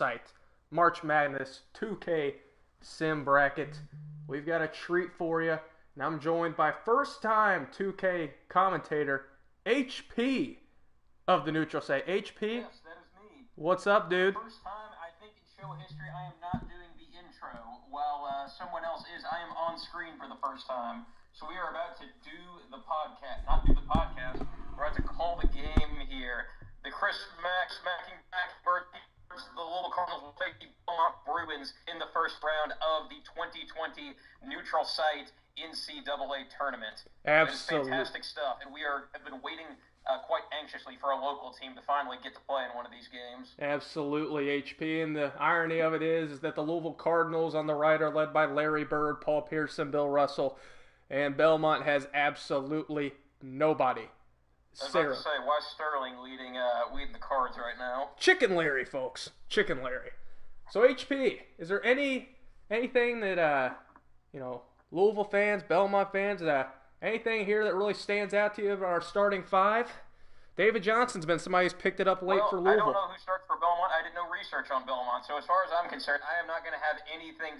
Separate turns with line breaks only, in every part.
site, March Madness 2K Sim Bracket. We've got a treat for you, and I'm joined by first-time 2K commentator HP of the neutral site. HP?
Yes, that is me.
What's up, dude?
First time, I think, in show history, I am not doing the intro, while someone else is. I am on screen for the first time. So we are about to do the podcast. Not do the podcast. We're about to call the game here. The Chris Mack smacking back versus the Louisville Cardinals will take the Belmont Bruins in the first round of the 2020 neutral site NCAA tournament.
Absolutely.
It is fantastic stuff, and we have been waiting quite anxiously for a local team to finally get to play in one of these games.
Absolutely, HP. And the irony of it is that the Louisville Cardinals on the right are led by Larry Bird, Paul Pearson, Bill Russell, and Belmont has absolutely nobody.
I was about to say, why Sterling leading the Cards right now?
Chicken Larry, folks. Chicken Larry. So, HP, is there anything that, Louisville fans, Belmont fans, anything here that really stands out to you of our starting five? David Johnson's been somebody who's picked it up late for Louisville.
I don't know who starts for Belmont. I did no research on Belmont. So as far as I'm concerned, I am not going to have anything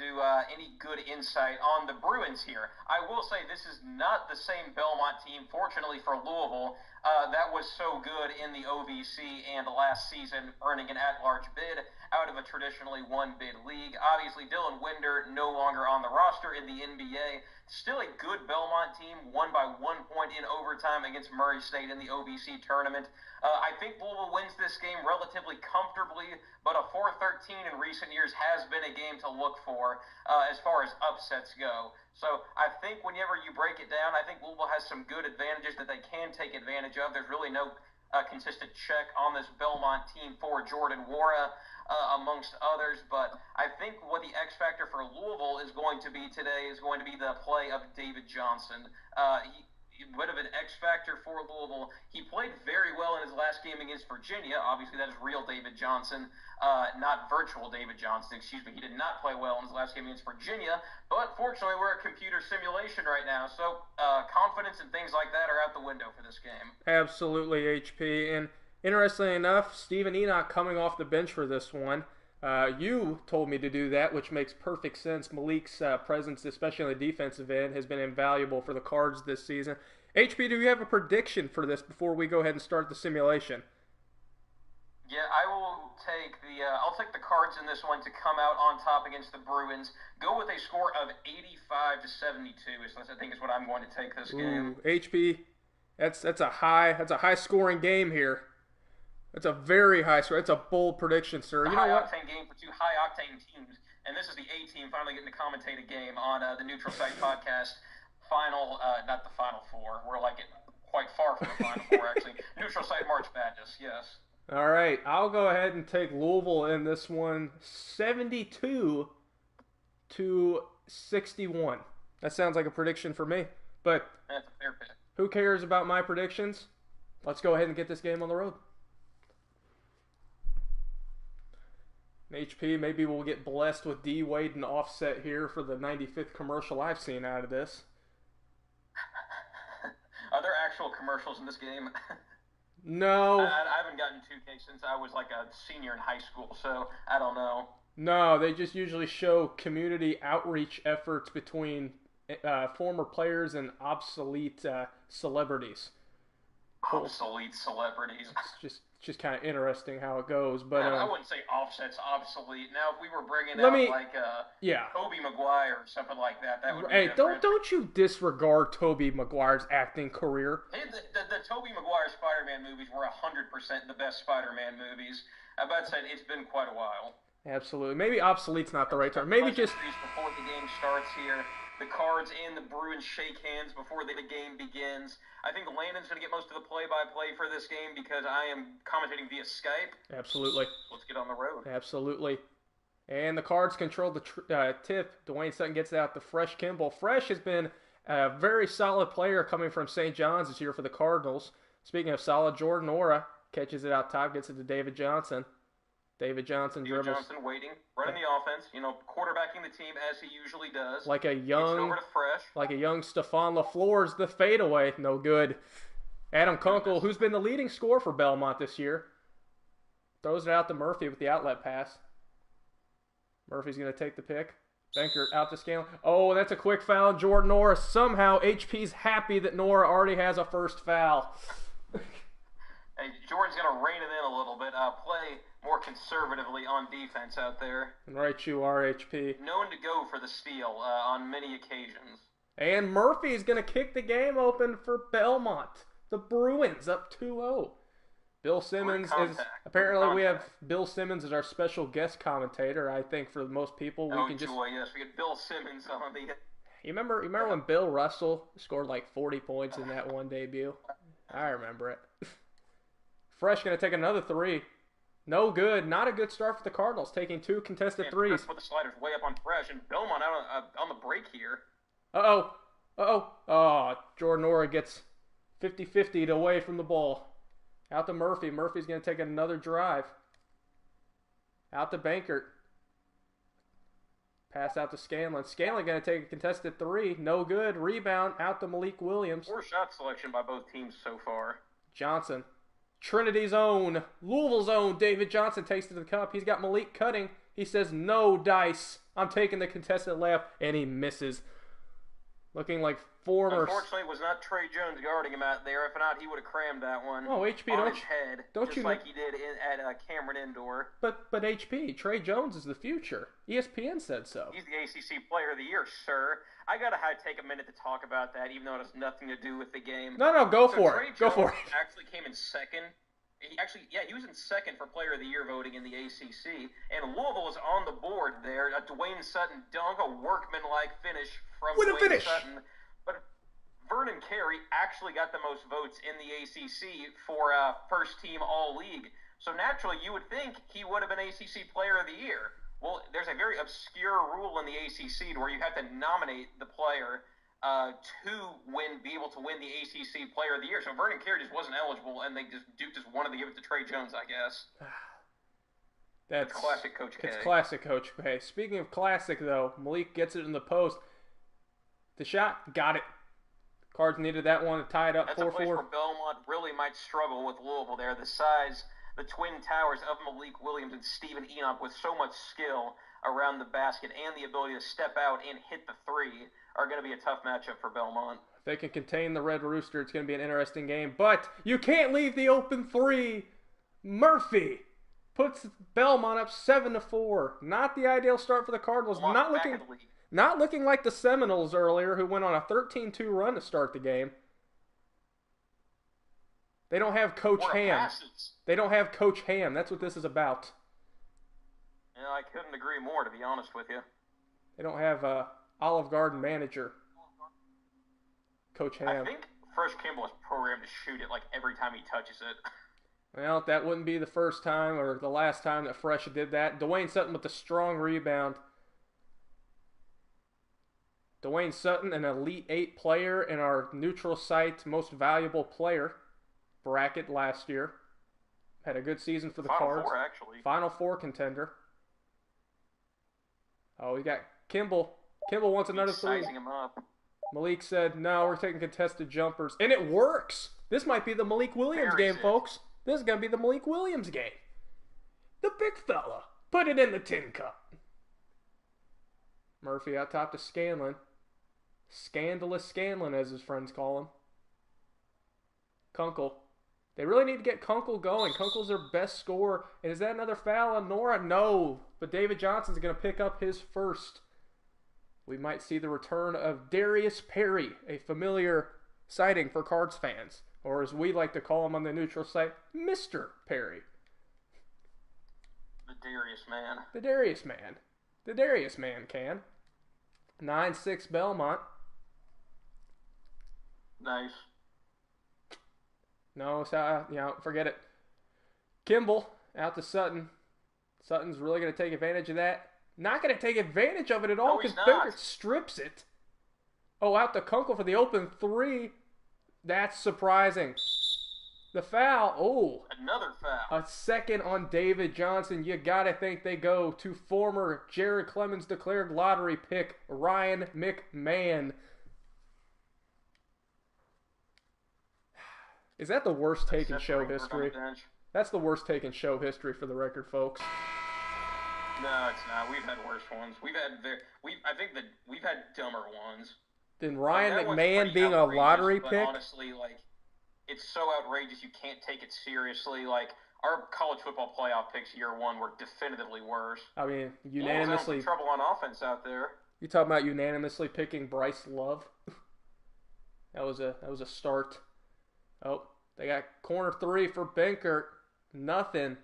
any good insight on the Bruins here. I will say this is not the same Belmont team, fortunately for Louisville, that was so good in the OVC and last season, earning an at-large bid out of a traditionally one-bid league. Obviously, Dylan Winder no longer on the roster in the NBA. Still a good Belmont team, won by 1 point in overtime against Murray State in the OVC tournament. I think Louisville wins this game relatively comfortably, but a 4-13 in recent years has been a game to look for as far as upsets go. So I think whenever you break it down, I think Louisville has some good advantages that they can take advantage of. There's really no consistent check on this Belmont team for Jordan Wara, amongst others. But I think what the X factor for Louisville is going to be today is going to be the play of David Johnson. He a bit of an X factor for Louisville. He played very well in his last game against Virginia. Obviously, that is real David Johnson, not virtual David Johnson. Excuse me. He did not play well in his last game against Virginia. But fortunately, we're a computer simulation right now, so confidence and things like that are out the window for this game.
Absolutely, HP. And interestingly enough, Stephen Enoch coming off the bench for this one. You told me to do that, which makes perfect sense. Malik's presence, especially on the defensive end, has been invaluable for the Cards this season. HP, do you have a prediction for this before we go ahead and start the simulation?
Yeah, I'll take the Cards in this one to come out on top against the Bruins. Go with a score of 85-72. I think is what I'm going to take this game.
HP, that's a high scoring game here. That's a very high score. That's a bold prediction, sir. You know what?
High-octane game for two high-octane teams, and this is the A team finally getting to commentate a game on the Neutral Site podcast. Not the Final Four. We're quite far from the Final Four, actually. Neutral Site March Madness, yes.
All right, I'll go ahead and take Louisville in this one, 72-61. That sounds like a prediction for me. But
that's a fair pick.
Who cares about my predictions? Let's go ahead and get this game on the road. HP, maybe we'll get blessed with D. Wade and Offset here for the 95th commercial I've seen out of this.
Are there actual commercials in this game?
No.
I haven't gotten 2K since I was a senior in high school, so I don't know.
No, they just usually show community outreach efforts between former players and obsolete celebrities.
Obsolete celebrities.
It's just kind of interesting how it goes, but
I wouldn't say Offset's obsolete. Now, if we were bringing Tobey Maguire or something like that, that would be different.
Don't you disregard Tobey Maguire's acting career?
The Tobey Maguire Spider-Man movies were 100% the best Spider-Man movies. I about to say it's been quite a while.
Absolutely. Maybe obsolete's not the right term. Maybe just
before the game starts here. The Cards and the Bruins shake hands before the game begins. I think Landon's going to get most of the play-by-play for this game because I am commentating via Skype.
Absolutely.
Let's get on the road.
Absolutely. And the Cards control the tip. Dwayne Sutton gets out to Fresh Kimball. Fresh has been a very solid player coming from St. John's this year for the Cardinals. Speaking of solid, Jordan Ora catches it out top, gets it to David Johnson. David Johnson
waiting, running the offense, quarterbacking the team as he usually does.
Like a young
over to Fresh.
Like a young Stephon LaFleur's the fadeaway, no good. Adam Kunkel, who's been the leading scorer for Belmont this year, throws it out to Murphy with the outlet pass. Murphy's going to take the pick. Banker out to Scanlon. Oh, that's a quick foul. Jordan Nora. Somehow HP's happy that Nora already has a first foul.
Hey, Jordan's going to rein it in a little bit. Play more conservatively on defense out there.
And right you are, HP.
Known to go for the steal on many occasions.
And Murphy's going to kick the game open for Belmont. The Bruins up 2-0. Bill Simmons is apparently we have Bill Simmons as our special guest commentator. I think for most people we can just.
Oh joy, yes, we get Bill Simmons on the.
You remember when Bill Russell scored like 40 points in that one debut? I remember it. Fresh going to take another three. No good. Not a good start for the Cardinals, taking 2 contested threes.
Put the sliders way up on Fresh, and Belmont out on the break here.
Oh, Jordan Nora gets 50-50 away from the ball. Out to Murphy. Murphy's going to take another drive. Out to Bankert. Pass out to Scanlon. Scanlon going to take a contested three. No good. Rebound. Out to Malik Williams.
Poor shot selection by both teams so far.
Johnson. Trinity's own. Louisville's own. David Johnson takes to the cup. He's got Malik cutting. He says, no dice. I'm taking the contested layup. And he misses. Looking like former.
Unfortunately, it was not Trey Jones guarding him out there. If not, he would have crammed that one.
Oh, HP,
on his head,
don't
just
you
like he did at Cameron Indoor.
But HP, Trey Jones is the future. ESPN said so.
He's the ACC Player of the Year, sir. I gotta take a minute to talk about that, even though it has nothing to do with the game.
No, go for it. Go for it.
Actually came in second. He was in second for Player of the Year voting in the ACC, and Louisville was on the board there. A Dwayne Sutton dunk, a workmanlike finish from Dwayne Sutton. But Vernon Carey actually got the most votes in the ACC for first team All-League. So naturally, you would think he would have been ACC Player of the Year. Well, there's a very obscure rule in the ACC where you have to nominate the player to be able to win the ACC Player of the Year. So Vernon Carey just wasn't eligible, and Duke just wanted to give it to Trey Jones, I guess.
That's
classic Coach K.
It's classic Coach K. Speaking of classic, though, Malik gets it in the post. The shot, got it. Cards needed that one to tie it up 4-4.
That's a place where Belmont really might struggle with Louisville there. The size, the twin towers of Malik Williams and Stephen Enoch with so much skill around the basket and the ability to step out and hit the three are going to be a tough matchup for Belmont.
If they can contain the Red Rooster, it's going to be an interesting game. But you can't leave the open three. Murphy puts Belmont up 7-4. Not the ideal start for the Cardinals. Not looking like the Seminoles earlier, who went on a 13-2 run to start the game. They don't have Coach Ham. They don't have Coach Ham. That's what this is about.
Yeah, I couldn't agree more, to be honest with you.
They don't have Olive Garden manager Coach Ham.
I think Fresh Kimball is programmed to shoot it like every time he touches it.
Well, that wouldn't be the first time or the last time that Fresh did that. Dwayne Sutton with the strong rebound. Dwayne Sutton, an Elite 8 player in our neutral site most valuable player bracket last year. Had a good season for the Cards.
Final Four, actually.
Final Four contender. Oh, we got Kimball. Kimball wants another three.
Sizing him up.
Malik said, no, we're taking contested jumpers. And it works. This might be the Malik Williams game, folks. This is going to be the Malik Williams game. The big fella. Put it in the tin cup. Murphy out top to Scanlon. Scandalous Scanlon, as his friends call him. Kunkel. They really need to get Kunkel going. Kunkel's their best scorer. And is that another foul on Nora? No. But David Johnson's going to pick up his first. We might see the return of Darius Perry, a familiar sighting for Cards fans. Or as we like to call him on the neutral site, Mr. Perry.
The Darius man.
The Darius man. The Darius man can. 9-6 Belmont.
Nice.
No, forget it. Kimball out to Sutton. Sutton's really going to take advantage of that. Not going to take advantage of it at all because Baker strips it. Oh, out to Kunkel for the open three. That's surprising. The foul. Oh.
Another foul.
A second on David Johnson. You got to think they go to former Jared Clemens declared lottery pick, Ryan McMahon. Is that the worst take in show history? That's the worst take in show history for the record, folks.
No, it's not. We've had worse ones. I think that we've had dumber ones.
Then Ryan
That one's
McMahon
pretty
being a
outrageous,
lottery
but
pick.
honestly, like, it's so outrageous you can't take it seriously. Like, our college football playoff picks year one were definitively worse.
I mean,
Louisville's having some
unanimously.
trouble on offense out there.
You talking about unanimously picking Bryce Love? That was a start. Oh, they got corner 3 for Benkert. Nothing.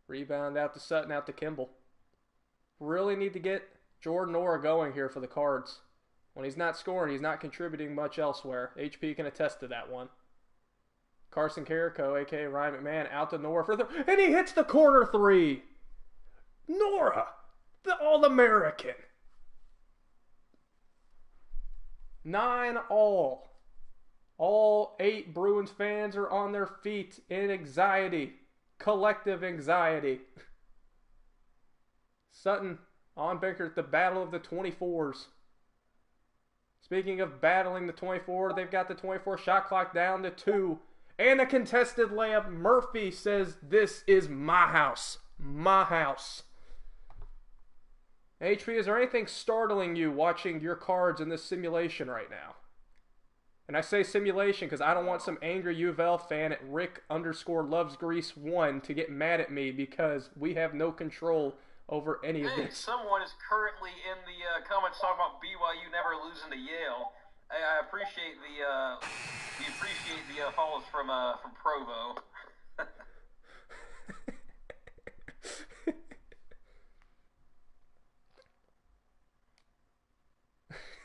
Rebound out to Sutton, out to Kimball. Really need to get Jordan Orr going here for the Cards. When he's not scoring, he's not contributing much elsewhere. HP can attest to that one. Carson Carrico, a.k.a. Ryan McMahon, out to Nora for and he hits the corner 3. Nora, the All-American. 9 all. All 8 Bruins fans are on their feet in anxiety. Collective anxiety. Sutton on Benkert, the battle of the 24s. Speaking of battling the 24, they've got the 24 shot clock down to 2. And a contested layup. Murphy says, "This is my house. My house." HP, is there anything startling you watching your Cards in this simulation right now? And I say simulation because I don't want some angry U of L fan at Rick_loves_Grease1 to get mad at me because we have no control over any of this.
Someone is currently in the comments talking about BYU never losing to Yale. I appreciate the follows from Provo.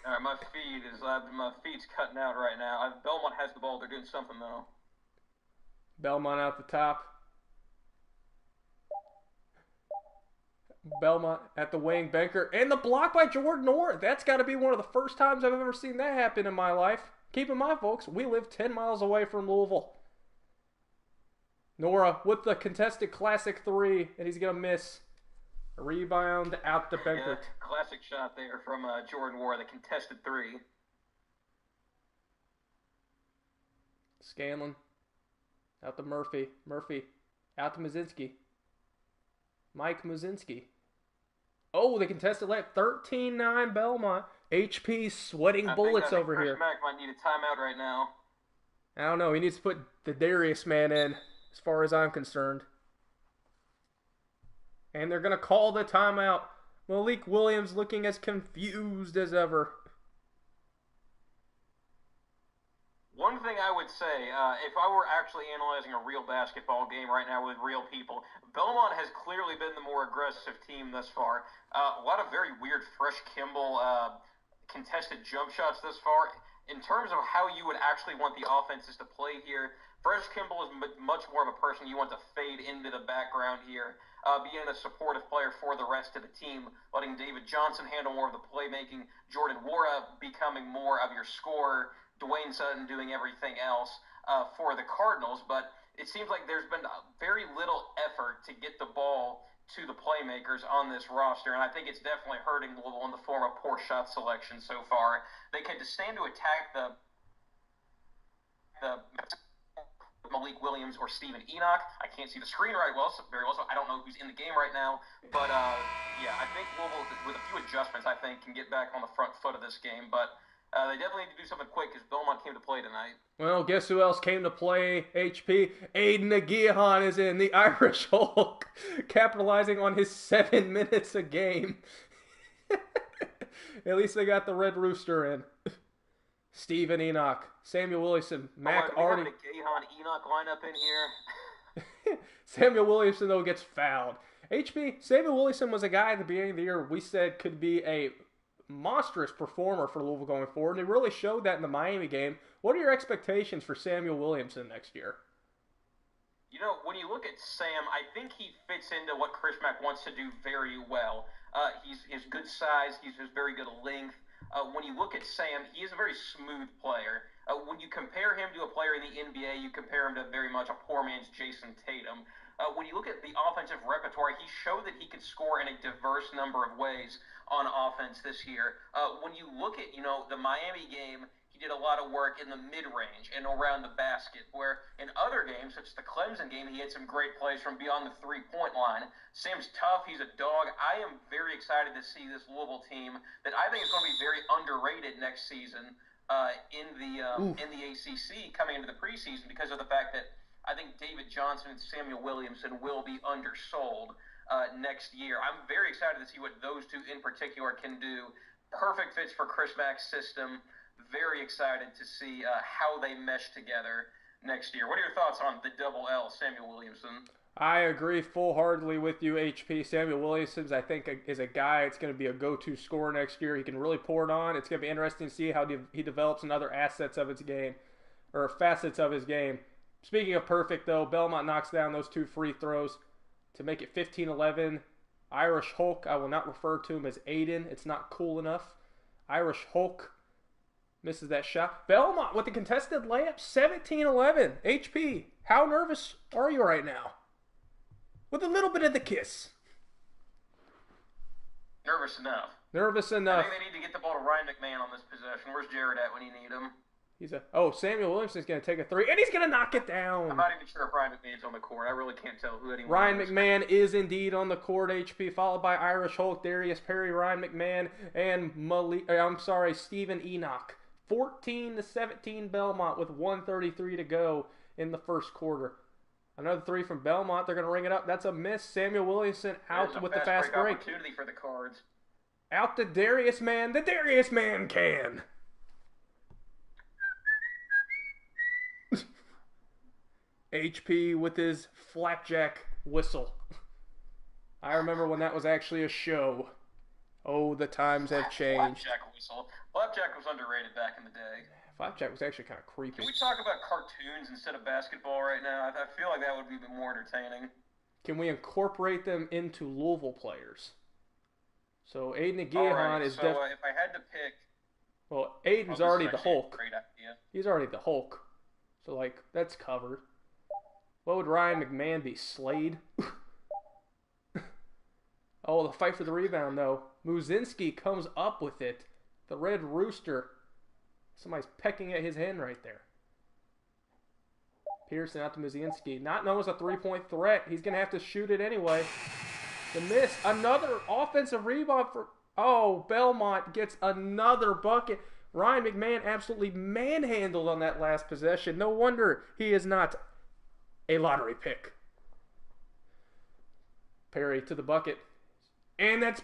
All right, my feed's cutting out right now. Belmont has the ball. They're doing something though.
Belmont out the top. Belmont at the wing, Benkert, and the block by Jordan Orr. That's got to be one of the first times I've ever seen that happen in my life. Keep in mind, folks, we live 10 miles away from Louisville. Nora with the contested classic 3, and he's going to miss. A rebound out to Benkert.
Yeah, classic shot there from Jordan Orr, the contested 3.
Scanlon out to Murphy. Murphy out to Muzinski. Mike Muzinski. Oh, the contested layup. 13-9 Belmont. HP sweating bullets over
Chris
here.
Mack might need a timeout right now.
I don't know. He needs to put the Darius man in, as far as I'm concerned. And they're going to call the timeout. Malik Williams looking as confused as ever.
One thing I would say, if I were actually analyzing a real basketball game right now with real people, Belmont has clearly been the more aggressive team thus far. A lot of very weird Fresh Kimball contested jump shots thus far. In terms of how you would actually want the offenses to play here, Fresh Kimball is much more of a person you want to fade into the background here, being a supportive player for the rest of the team, letting David Johnson handle more of the playmaking, Jordan Wara becoming more of your scorer, Dwayne Sutton doing everything else for the Cardinals. But it seems like there's been very little effort to get the ball to the playmakers on this roster, and I think it's definitely hurting Louisville in the form of poor shot selection so far. They could stand to attack the Malik Williams or Steven Enoch. I can't see the screen very well, so I don't know who's in the game right now. But yeah, I think Louisville, with a few adjustments, I think can get back on the front foot of this game. But they definitely need to do something quick because Belmont came to play tonight.
Well, guess who else came to play, HP? Aiden Aguihan is in, the Irish Hulk, capitalizing on his 7 minutes a game. At least they got the Red Rooster in. Steven Enoch, Samuel Williamson, Mac Artie.
We have a Aguihan Enoch lineup in here.
Samuel Williamson, though, gets fouled. HP, Samuel Williamson was a guy at the beginning of the year we said could be a monstrous performer for Louisville going forward, and he really showed that in the Miami game. What are your expectations for Samuel Williamson next year?
You know, when you look at Sam, I think he fits into what Chris Mack wants to do very well. He's good size. He's very good length. When you look at Sam, he is a very smooth player. When you compare him to a player in the NBA, you compare him to very much a poor man's Jason Tatum. When you look at the offensive repertoire, he showed that he could score in a diverse number of ways on offense this year. When you look at, the Miami game, he did a lot of work in the mid-range and around the basket, where in other games, such as the Clemson game, he had some great plays from beyond the three-point line. Sam's tough. He's a dog. I am very excited to see this Louisville team that I think is going to be very underrated next season in the ACC coming into the preseason because of the fact that I think David Johnson and Samuel Williamson will be undersold next year. I'm very excited to see what those two in particular can do. Perfect fits for Chris Mack's system. Very excited to see how they mesh together next year. What are your thoughts on the double L, Samuel Williamson?
I agree full-heartedly with you, HP. Samuel Williamson, I think, is a guy that's going to be a go-to scorer next year. He can really pour it on. It's going to be interesting to see how he develops in other assets of his game, or facets of his game. Speaking of perfect, though, Belmont knocks down those 2 free throws to make it 15-11. Irish Hulk, I will not refer to him as Aiden. It's not cool enough. Irish Hulk misses that shot. Belmont with the contested layup, 17-11. HP, how nervous are you right now? With a little bit of the kiss.
Nervous enough.
Nervous enough.
I think they need to get the ball to Ryan McMahon on this possession. Where's Jared at when you need him?
Samuel Williamson's going to take a 3, and he's going to knock it down.
I'm not even sure if Ryan McMahon's on the court. I really can't tell who anyone
Ryan
is.
McMahon is indeed on the court, HP, followed by Irish Hulk, Darius Perry, Ryan McMahon, and Stephen Enoch. 14-17 Belmont with 1:33 to go in the first quarter. Another 3 from Belmont. They're going to ring it up. That's a miss. Samuel Williamson out with the fast break.
Opportunity for the Cards.
Out to Darius Man. The Darius Man can. HP with his flapjack whistle. I remember when that was actually a show. Oh, the times have changed.
Flapjack whistle. Flapjack was underrated back in the day.
Flapjack was actually kind of creepy.
Can we talk about cartoons instead of basketball right now? I feel like that would be a bit more entertaining.
Can we incorporate them into Louisville players? So Aiden Aguirre is definitely...
if I had to pick...
Well, Aiden's already the Hulk.
Great idea.
He's already the Hulk. So, that's covered. What would Ryan McMahon be? Slade? Oh, the fight for the rebound, though. Muzinski comes up with it. The Red Rooster. Somebody's pecking at his hand right there. Pearson out to Muzinski. Not known as a three-point threat. He's going to have to shoot it anyway. The miss. Another offensive rebound for... Oh, Belmont gets another bucket. Ryan McMahon absolutely manhandled on that last possession. No wonder he is not a lottery pick. Perry to the bucket. And that's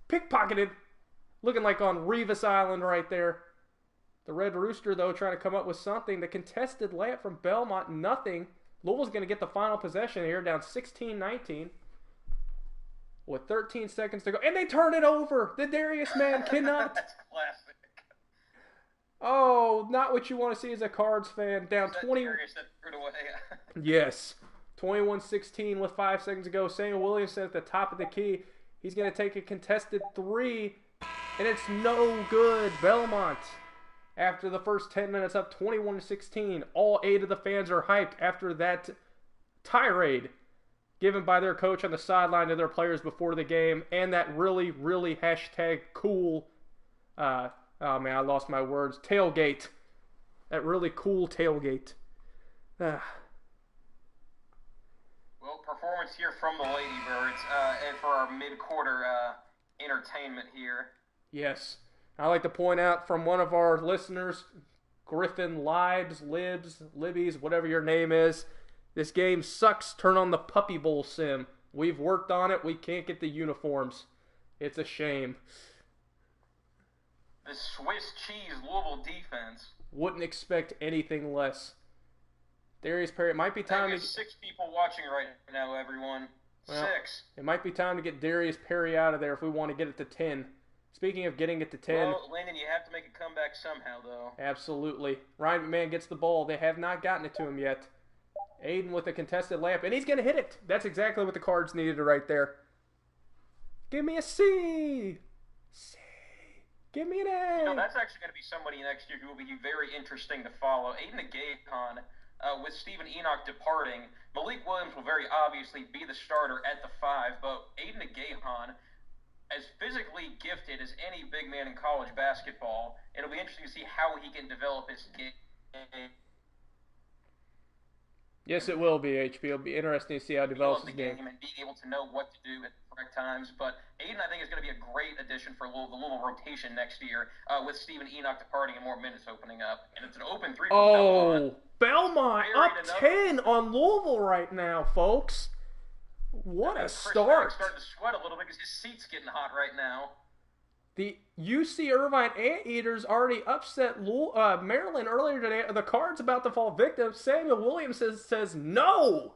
pickpocketed. Looking like on Revis Island right there. The Red Rooster, though, trying to come up with something. The contested layup from Belmont, nothing. Louisville's going to get the final possession here, down 16-19. With 13 seconds to go. And they turn it over. The Darius Man cannot.
That's classic.
Oh, not what you want to see as a Cards fan. Down 20.
Darius that threw it away.
Yes. 21-16 with 5 seconds to go. Samuel Williamson at the top of the key. He's going to take a contested 3. And it's no good. Belmont, after the first 10 minutes, up 21-16. All 8 of the fans are hyped after that tirade given by their coach on the sideline to their players before the game. And that really, really #cool, oh man, I lost my words, tailgate. That really cool tailgate.
Well, performance here from the Lady Birds, and for our mid-quarter entertainment here.
Yes. I'd like to point out from one of our listeners, Griffin Libbies, whatever your name is, this game sucks. Turn on the Puppy Bowl sim. We've worked on it. We can't get the uniforms. It's a shame.
The Swiss cheese Louisville defense.
Wouldn't expect anything less. Darius Perry, it might be time to...
6 people watching right now, everyone. Well, 6.
It might be time to get Darius Perry out of there if we want to get it to 10. Speaking of getting it to 10...
Well, Landon, you have to make a comeback somehow, though.
Absolutely. Ryan McMahon gets the ball. They have not gotten it to him yet. Aiden with a contested layup, and he's going to hit it. That's exactly what the Cards needed right there. Give me a C. C. Give me an A.
That's actually going to be somebody next year who will be very interesting to follow. Aiden Agayon, with Stephen Enoch departing, Malik Williams will very obviously be the starter at the 5, but Aiden Agayon, as physically gifted as any big man in college basketball. It'll be interesting to see how he can develop his game.
Yes, it will be, HP. It'll be interesting to see how he develops his game.
And being able to know what to do at the correct times. But Aiden, I think, is going to be a great addition for the Louisville rotation next year, with Steven Enoch departing and more minutes opening up. And it's an open three for
Belmont up 10 on Louisville right now, folks. What a start.
Chris starting to sweat a little bit because his seat's getting hot right now.
The UC Irvine Anteaters already upset Maryland earlier today. The Cards about to fall victim. Samuel Williams says no.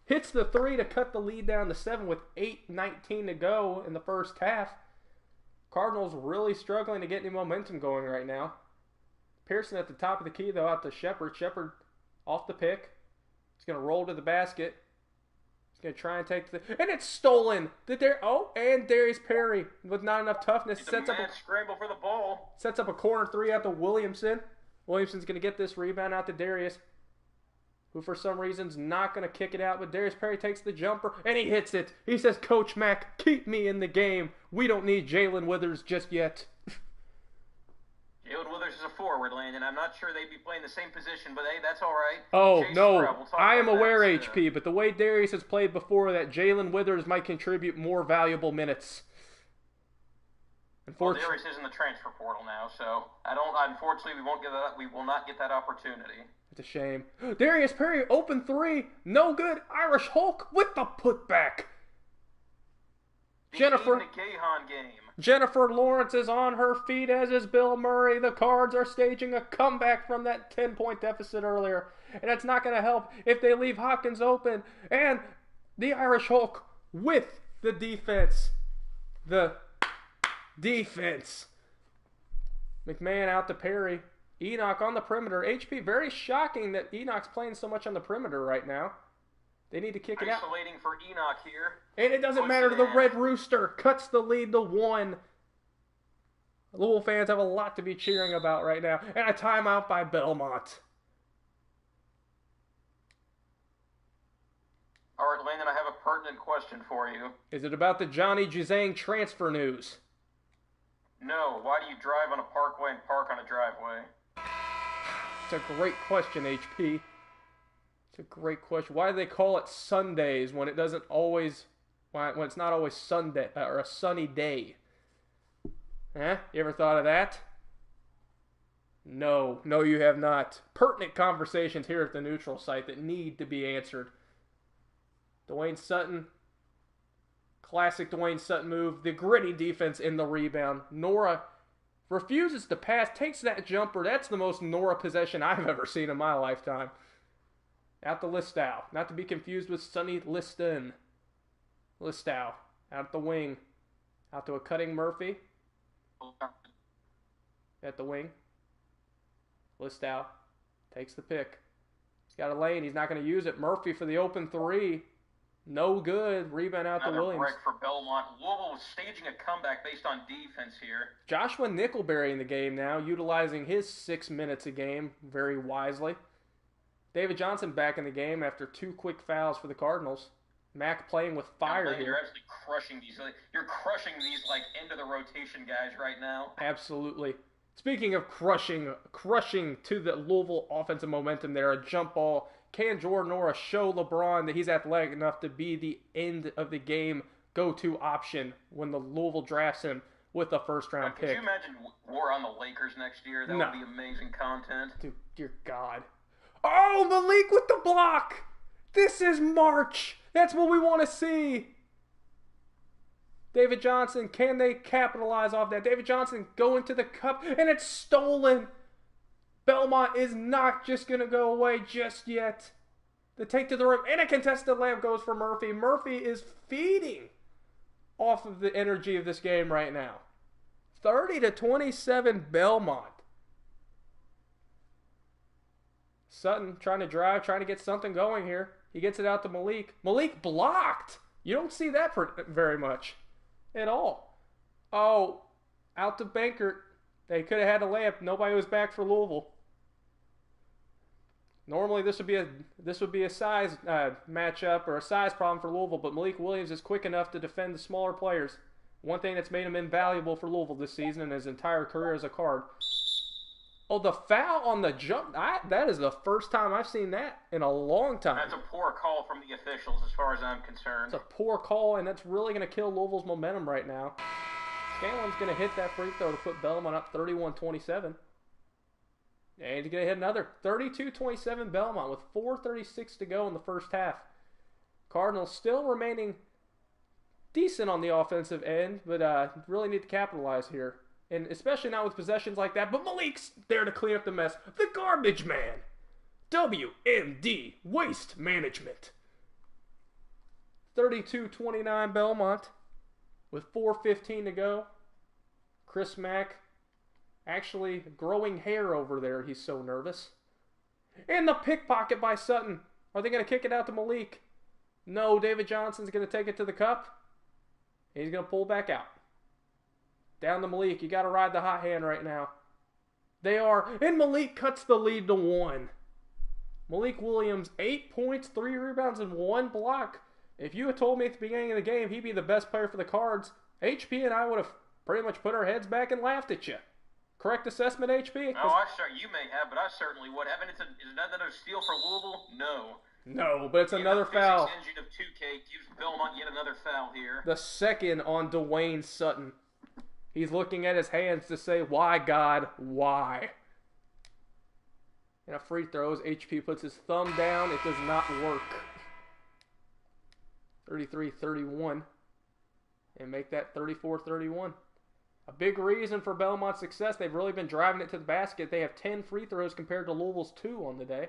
Hits the three to cut the lead down to 7 with 8:19 to go in the first half. Cardinals really struggling to get any momentum going right now. Pearson at the top of the key, though, out to Shepard. Shepard off the pick. He's going to roll to the basket. Going to try and take and it's stolen. And Darius Perry with not enough toughness
sets up a scramble for the ball.
Sets up a corner three out to Williamson. Williamson's going to get this rebound out to Darius, who for some reason's not going to kick it out. But Darius Perry takes the jumper and he hits it. He says, "Coach Mack, keep me in the game. We don't need Jalen Withers just yet."
Jalen Withers is a forward, Landon. I'm not sure they'd be playing the same position, but hey, that's all right.
Oh, no. I am aware, HP, but the way Darius has played before, that Jalen Withers might contribute more valuable minutes.
Well, Darius is in the transfer portal now, so unfortunately, we will not get that opportunity.
It's a shame. Darius Perry, open three, no good. Irish Hulk with the putback. Jennifer Lawrence is on her feet, as is Bill Murray. The Cards are staging a comeback from that 10-point deficit earlier. And it's not going to help if they leave Hopkins open. And the Irish Hulk with the defense. The defense. McMahon out to Perry. Enoch on the perimeter. HP, very shocking that Enoch's playing so much on the perimeter right now. They need to kick it out.
Isolating for Enoch here.
And it doesn't matter to the Red Rooster. Cuts the lead to 1. Louisville fans have a lot to be cheering about right now. And a timeout by Belmont.
All right, Landon, I have a pertinent question for you.
Is it about the Johnny Juzang transfer news?
No. Why do you drive on a parkway and park on a driveway?
It's a great question, HP. It's a great question. Why do they call it Sundays when it doesn't always, when it's not always Sunday or a sunny day? You ever thought of that? No, you have not. Pertinent conversations here at the neutral site that need to be answered. Dwayne Sutton, classic Dwayne Sutton move. The gritty defense in the rebound. Nora refuses to pass, takes that jumper. That's the most Nora possession I've ever seen in my lifetime. Out to Listow. Not to be confused with Sonny Liston. Listow. Out the wing. Out to a cutting Murphy. At the wing. Listow. Takes the pick. He's got a lane. He's not going to use it. Murphy for the open three. No good. Rebound out to Williams.
Another break for Belmont. Louisville was staging a comeback based on defense here.
Joshua Nickelberry in the game now, utilizing his 6 minutes a game very wisely. David Johnson back in the game after 2 quick fouls for the Cardinals. Mack playing with fire here.
You're absolutely crushing these. You're crushing these end of the rotation guys right now.
Absolutely. Speaking of crushing to the Louisville offensive momentum there, a jump ball. Can Jordan Nora show LeBron that he's athletic enough to be the end of the game go-to option when the Louisville drafts him with a first-round pick?
Could you imagine war on the Lakers next year? That would be amazing content.
Dude, dear God. Oh, Malik with the block! This is March! That's what we want to see! David Johnson, can they capitalize off that? David Johnson going to the cup, and it's stolen! Belmont is not just going to go away just yet. The take to the rim, and a contested layup goes for Murphy. Murphy is feeding off of the energy of this game right now. 30-27 Belmont. Sutton trying to drive, trying to get something going here. He gets it out to Malik. Malik blocked. You don't see that very much at all. Oh, out to Bankert. They could have had a layup. Nobody was back for Louisville. Normally this would be a size matchup or a size problem for Louisville, but Malik Williams is quick enough to defend the smaller players. One thing that's made him invaluable for Louisville this season and his entire career as a Card. Oh, the foul on the jump. That is the first time I've seen that in a long time.
That's a poor call from the officials as far as I'm concerned.
It's a poor call, and that's really going to kill Louisville's momentum right now. Scanlon's going to hit that free throw to put Belmont up 31-27. And he's going to hit another 32-27 Belmont with 4:36 to go in the first half. Cardinals still remaining decent on the offensive end, but really need to capitalize here. And especially not with possessions like that. But Malik's there to clean up the mess. The garbage man. WMD. Waste management. 32-29 Belmont with 4:15 to go. Chris Mack actually growing hair over there. He's so nervous. And the pickpocket by Sutton. Are they going to kick it out to Malik? No, David Johnson's going to take it to the cup. He's going to pull back out. Down to Malik. You got to ride the hot hand right now. They are. And Malik cuts the lead to 1. Malik Williams, 8 points, 3 rebounds, and 1 block. If you had told me at the beginning of the game he'd be the best player for the Cards, HP and I would have pretty much put our heads back and laughed at you. Correct assessment, HP?
Oh, you may have, but I certainly would have. And is that another steal for Louisville? No.
No, but it's another foul.
The physics engine of 2K gives Belmont yet another foul here.
The second on Dwayne Sutton. He's looking at his hands to say, why, God, why? And a free throw as HP puts his thumb down. It does not work. 33-31. And make that 34-31. A big reason for Belmont's success, they've really been driving it to the basket. They have 10 free throws compared to Louisville's 2 on the day.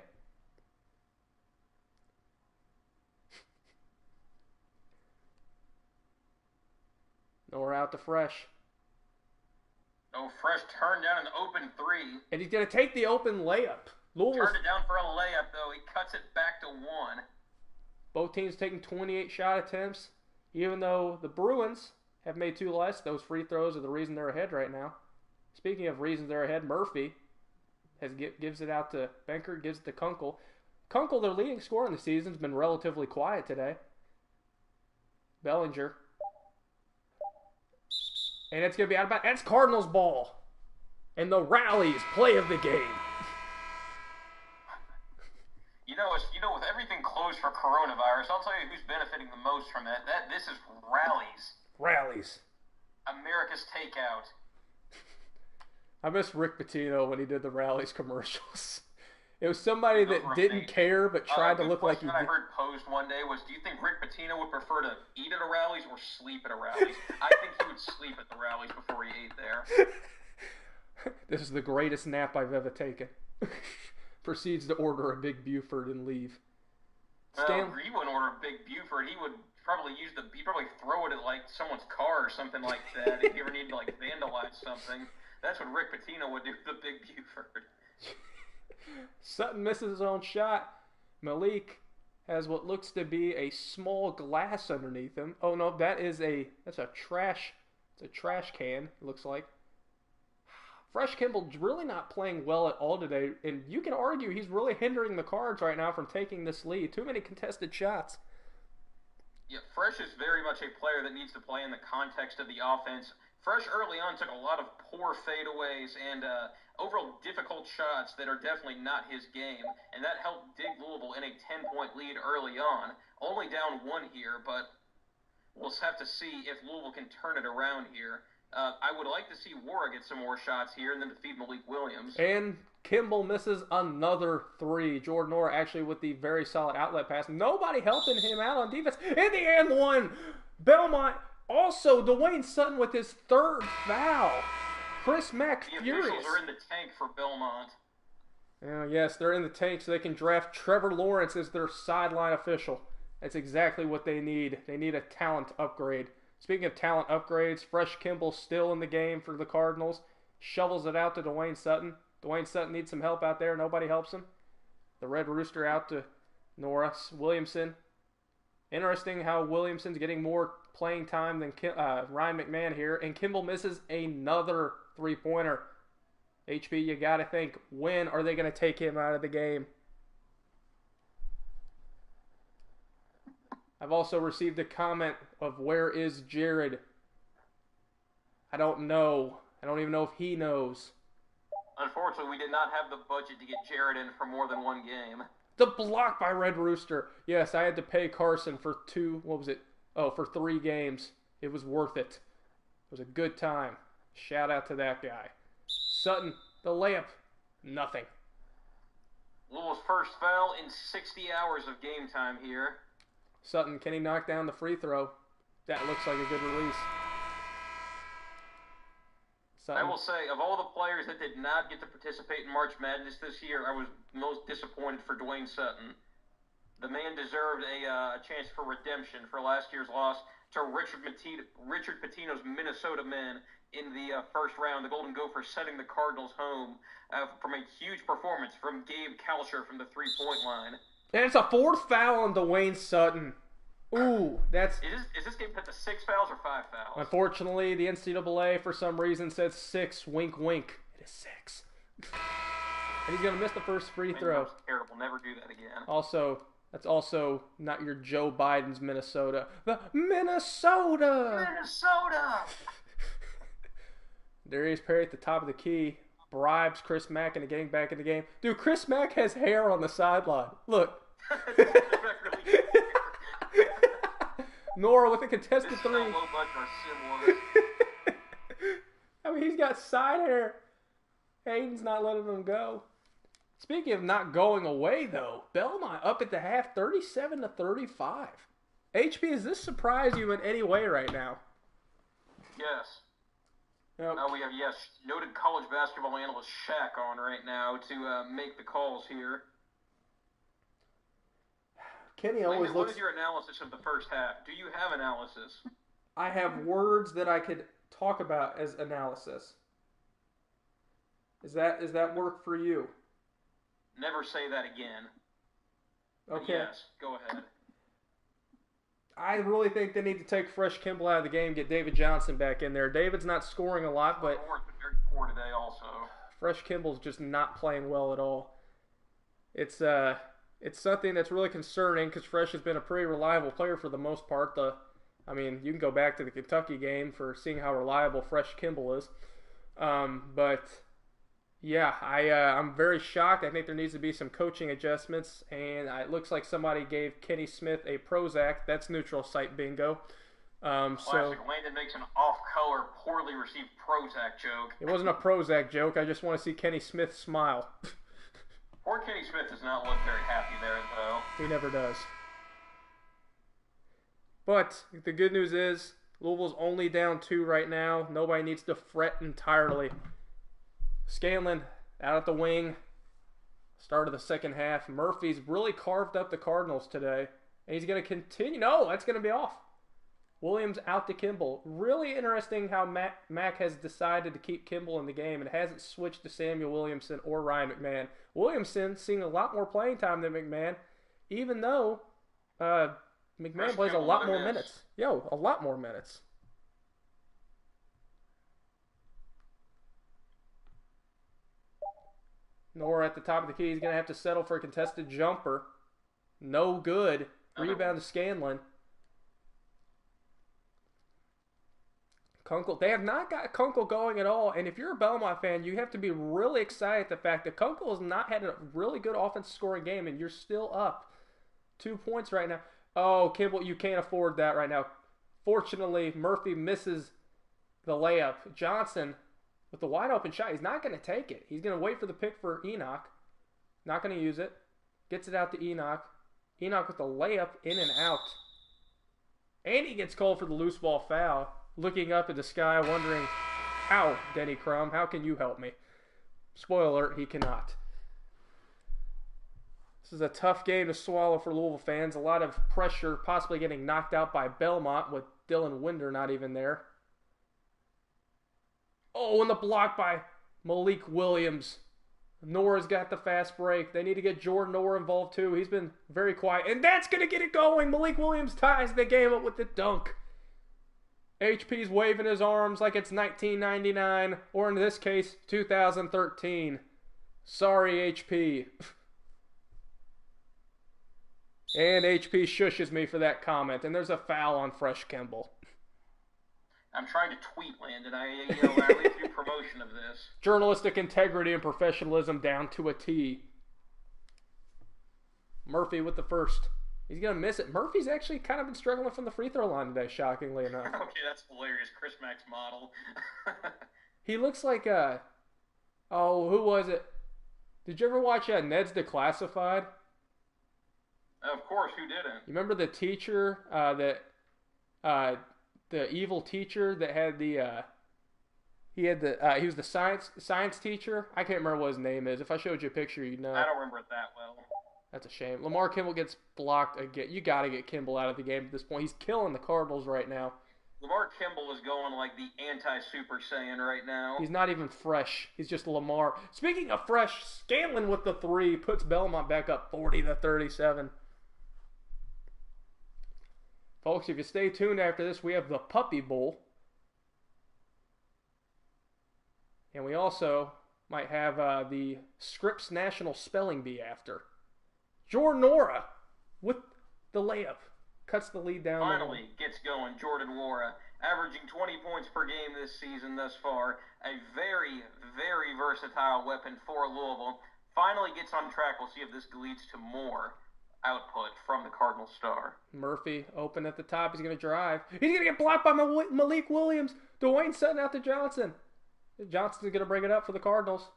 Nor out to Fresh.
Oh, Fresh turned down an open 3.
And he's going to take the open layup. Louisville
turned it down for a layup, though. He cuts it back to 1.
Both teams taking 28 shot attempts. Even though the Bruins have made 2 less, those free throws are the reason they're ahead right now. Speaking of reasons they're ahead, Murphy gives it out to Benkert, gives it to Kunkel. Kunkel, their leading scorer in the season, has been relatively quiet today. Bellinger. And it's going to be out of bounds. That's Cardinals ball. And the Rallies play of the game.
You know, with everything closed for coronavirus, I'll tell you who's benefiting the most from that. This is Rallies.
Rallies.
America's Takeout.
I miss Rick Pitino when he did the Rallies commercials. It was somebody that didn't care but tried to look like he did.
I heard posed one day was, do you think Rick Pitino would prefer to eat at a Rallies or sleep at a Rallies? I think he would sleep at the Rallies before he ate there.
This is the greatest nap I've ever taken. Proceeds to order a Big Buford and leave.
He wouldn't order a Big Buford. He would probably he'd probably throw it at like someone's car or something like that if you ever need to like vandalize something. That's what Rick Pitino would do with the Big Buford.
Sutton misses his own shot. Malik has what looks to be a small glass underneath him. Oh no, that's a trash. It's a trash can. It looks like. Fresh Kimball's really not playing well at all today, and you can argue he's really hindering the Cards right now from taking this lead. Too many contested shots.
Yeah, Fresh is very much a player that needs to play in the context of the offense. Fresh early on took a lot of poor fadeaways and overall difficult shots that are definitely not his game, and that helped dig Louisville in a 10-point lead early on. Only down 1 here, but we'll have to see if Louisville can turn it around here. I would like to see Wara get some more shots here and then to feed Malik Williams.
And Kimball misses another 3. Jordan Orr actually with the very solid outlet pass. Nobody helping him out on defense. In the and 1. Belmont. Also, Dwayne Sutton with his 3rd foul. Chris Mack furious.
The officials are in the tank for Belmont.
Yes, they're in the tank so they can draft Trevor Lawrence as their sideline official. That's exactly what they need. They need a talent upgrade. Speaking of talent upgrades, Fresh Kimball still in the game for the Cardinals. Shovels it out to Dwayne Sutton. Dwayne Sutton needs some help out there. Nobody helps him. The Red Rooster out to Norris. Williamson. Interesting how Williamson's getting more playing time than Ryan McMahon here. And Kimball misses another 3-pointer. HP, you got to think, when are they going to take him out of the game? I've also received a comment of where is Jared? I don't know. I don't even know if he knows.
Unfortunately, we did not have the budget to get Jared in for more than one game.
The block by Red Rooster. Yes, I had to pay Carson for for 3 games. It was worth it. It was a good time. Shout out to that guy. Sutton, the layup. Nothing.
Louisville's first foul in 60 hours of game time here.
Sutton, can he knock down the free throw? That looks like a good release.
I will say, of all the players that did not get to participate in March Madness this year, I was most disappointed for Dwayne Sutton. The man deserved a chance for redemption for last year's loss to Richard Pitino's Minnesota men in the first round. The Golden Gophers sending the Cardinals home from a huge performance from Gabe Kalsher from the three-point line.
And it's a 4th foul on Dwayne Sutton. Ooh, that's...
Is this game put to 6 fouls or 5 fouls?
Unfortunately, the NCAA, for some reason, says 6. Wink, wink. It is 6. And he's going to miss the first free throw.
That's terrible. Never do that again.
That's also not your Joe Biden's Minnesota. The Minnesota!
Minnesota!
Darius Perry at the top of the key. Bribes Chris Mack into getting back in the game. Dude, Chris Mack has hair on the sideline. Look. Nora with a contested 3. I mean, he's got side hair. Hayden's not letting him go. Speaking of not going away, though, Belmont up at the half, 37-35. HP, does this surprise you in any way right now?
Yes.
Yep.
Now we have, noted college basketball analyst Shaq on right now to make the calls here.
Kenny always
Landon,
looks...
What is your analysis of the first half? Do you have analysis?
I have words that I could talk about as analysis. Is that work for you?
Never say that again.
Okay.
Yes, go ahead.
I really think they need to take Fresh Kimball out of the game, get David Johnson back in there. David's not scoring a lot, but
Very poor today also.
Fresh Kimball's just not playing well at all. It's something that's really concerning because Fresh has been a pretty reliable player for the most part. You can go back to the Kentucky game for seeing how reliable Fresh Kimball is. But yeah, I'm very shocked. I think there needs to be some coaching adjustments, and it looks like somebody gave Kenny Smith a Prozac. That's neutral site bingo.
Classic. Landon makes an off-color, poorly received Prozac joke.
It wasn't a Prozac joke. I just want to see Kenny Smith smile.
Poor Kenny Smith does not look very happy there, though.
He never does. But the good news is Louisville's only down 2 right now. Nobody needs to fret entirely. Scanlon out at the wing. Start of the second half. Murphy's really carved up the Cardinals today. And he's going to continue. No, that's going to be off. Williams out to Kimball. Really interesting how Mack has decided to keep Kimball in the game and hasn't switched to Samuel Williamson or Ryan McMahon. Williamson seeing a lot more playing time than McMahon, even though McMahon plays a lot more minutes. A lot more minutes. Nora at the top of the key. He's going to have to settle for a contested jumper. No good. Rebound to Scanlon. Kunkel. They have not got Kunkel going at all. And if you're a Belmont fan, you have to be really excited at the fact that Kunkel has not had a really good offensive scoring game, and you're still up 2 points right now. Oh, Kimball, you can't afford that right now. Fortunately, Murphy misses the layup. Johnson with the wide open shot. He's not going to take it. He's going to wait for the pick for Enoch. Not going to use it. Gets it out to Enoch. Enoch with the layup in and out. And he gets called for the loose ball foul. Looking up at the sky, wondering, how, Denny Crum, how can you help me? Spoiler alert, he cannot. This is a tough game to swallow for Louisville fans. A lot of pressure, possibly getting knocked out by Belmont with Dylan Winder not even there. Oh, and the block by Malik Williams. Nora's got the fast break. They need to get Jordan Nora involved too. He's been very quiet. And that's going to get it going. Malik Williams ties the game up with the dunk. HP's waving his arms like it's 1999, or in this case, 2013. Sorry, HP. And HP shushes me for that comment. And there's a foul on Fresh Kimball.
I'm trying to tweet, Landon. I like to do promotion of this.
Journalistic integrity and professionalism down to a T. Murphy with the first. He's going to miss it. Murphy's actually kind of been struggling from the free throw line today, shockingly enough.
Okay, that's hilarious. Chris Mack's model.
He looks like who was it? Did you ever watch Ned's Declassified?
Of course, who didn't?
You remember the teacher the evil teacher that had he was the science teacher? I can't remember what his name is. If I showed you a picture, you'd know.
I don't remember it that well.
That's a shame. Lamar Kimball gets blocked again. You got to get Kimball out of the game at this point. He's killing the Cardinals right now.
Lamar Kimball is going like the anti-Super Saiyan right now.
He's not even fresh. He's just Lamar. Speaking of fresh, Scanlon with the 3 puts Belmont back up 40-37. Folks, if you stay tuned after this, we have the Puppy Bowl. And we also might have the Scripps National Spelling Bee after. Jordan Nora with the layup. Cuts the lead down.
Finally gets going. Jordan Nora, averaging 20 points per game this season thus far. A very, very versatile weapon for Louisville. Finally gets on track. We'll see if this leads to more output from the Cardinal star.
Murphy open at the top. He's going to drive. He's going to get blocked by Malik Williams. Dwayne Sutton out to Johnson. Johnson's going to bring it up for the Cardinals.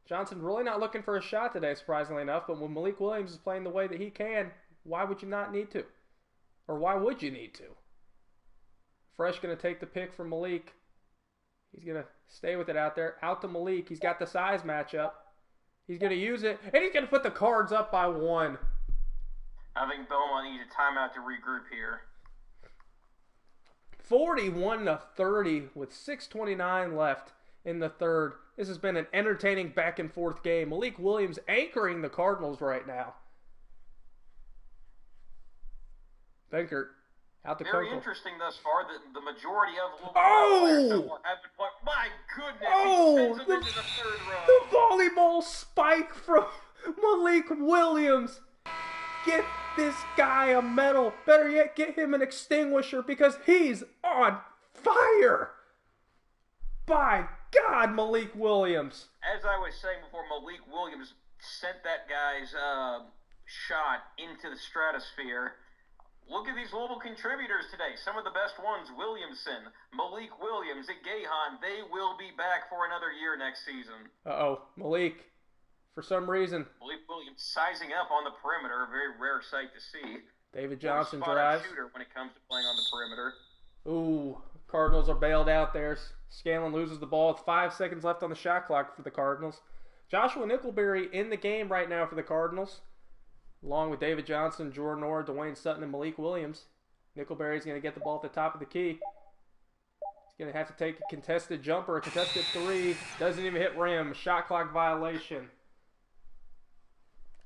Johnson really not looking for a shot today, surprisingly enough. But when Malik Williams is playing the way that he can, why would you not need to? Or why would you need to? Fresh going to take the pick from Malik. He's going to stay with it out there. Out to Malik. He's got the size matchup. He's going to use it. And he's going to put the Cards up by 1.
I think Belmont needs a timeout to regroup here.
41-30 with 6:29 left in the third. This has been an entertaining back and forth game. Malik Williams anchoring the Cardinals right now. Benkert out to
Very
Kokel.
Interesting thus far. The majority of Louisville
Oh!
have been playing. My goodness!
Oh!
He spins them into the third row.
The volleyball spike from Malik Williams. Get this guy a medal. Better yet, get him an extinguisher because he's on fire. By God, Malik Williams.
As I was saying before, Malik Williams sent that guy's shot into the stratosphere. Look at these Louisville contributors today. Some of the best ones, Williamson, Malik Williams, and Gahan. They will be back for another year next season.
Uh-oh, Malik. For some reason.
Malik Williams sizing up on the perimeter, a very rare sight to see.
David Johnson
Spot-on
drives.
shooter when it comes to playing on the perimeter.
Ooh, Cardinals are bailed out there. Scanlon loses the ball with 5 seconds left on the shot clock for the Cardinals. Joshua Nickelberry in the game right now for the Cardinals, along with David Johnson, Jordan Orr, Dwayne Sutton, and Malik Williams. Nickelberry's going to get the ball at the top of the key. He's going to have to take a contested jumper, a contested 3. Doesn't even hit rim. Shot clock violation.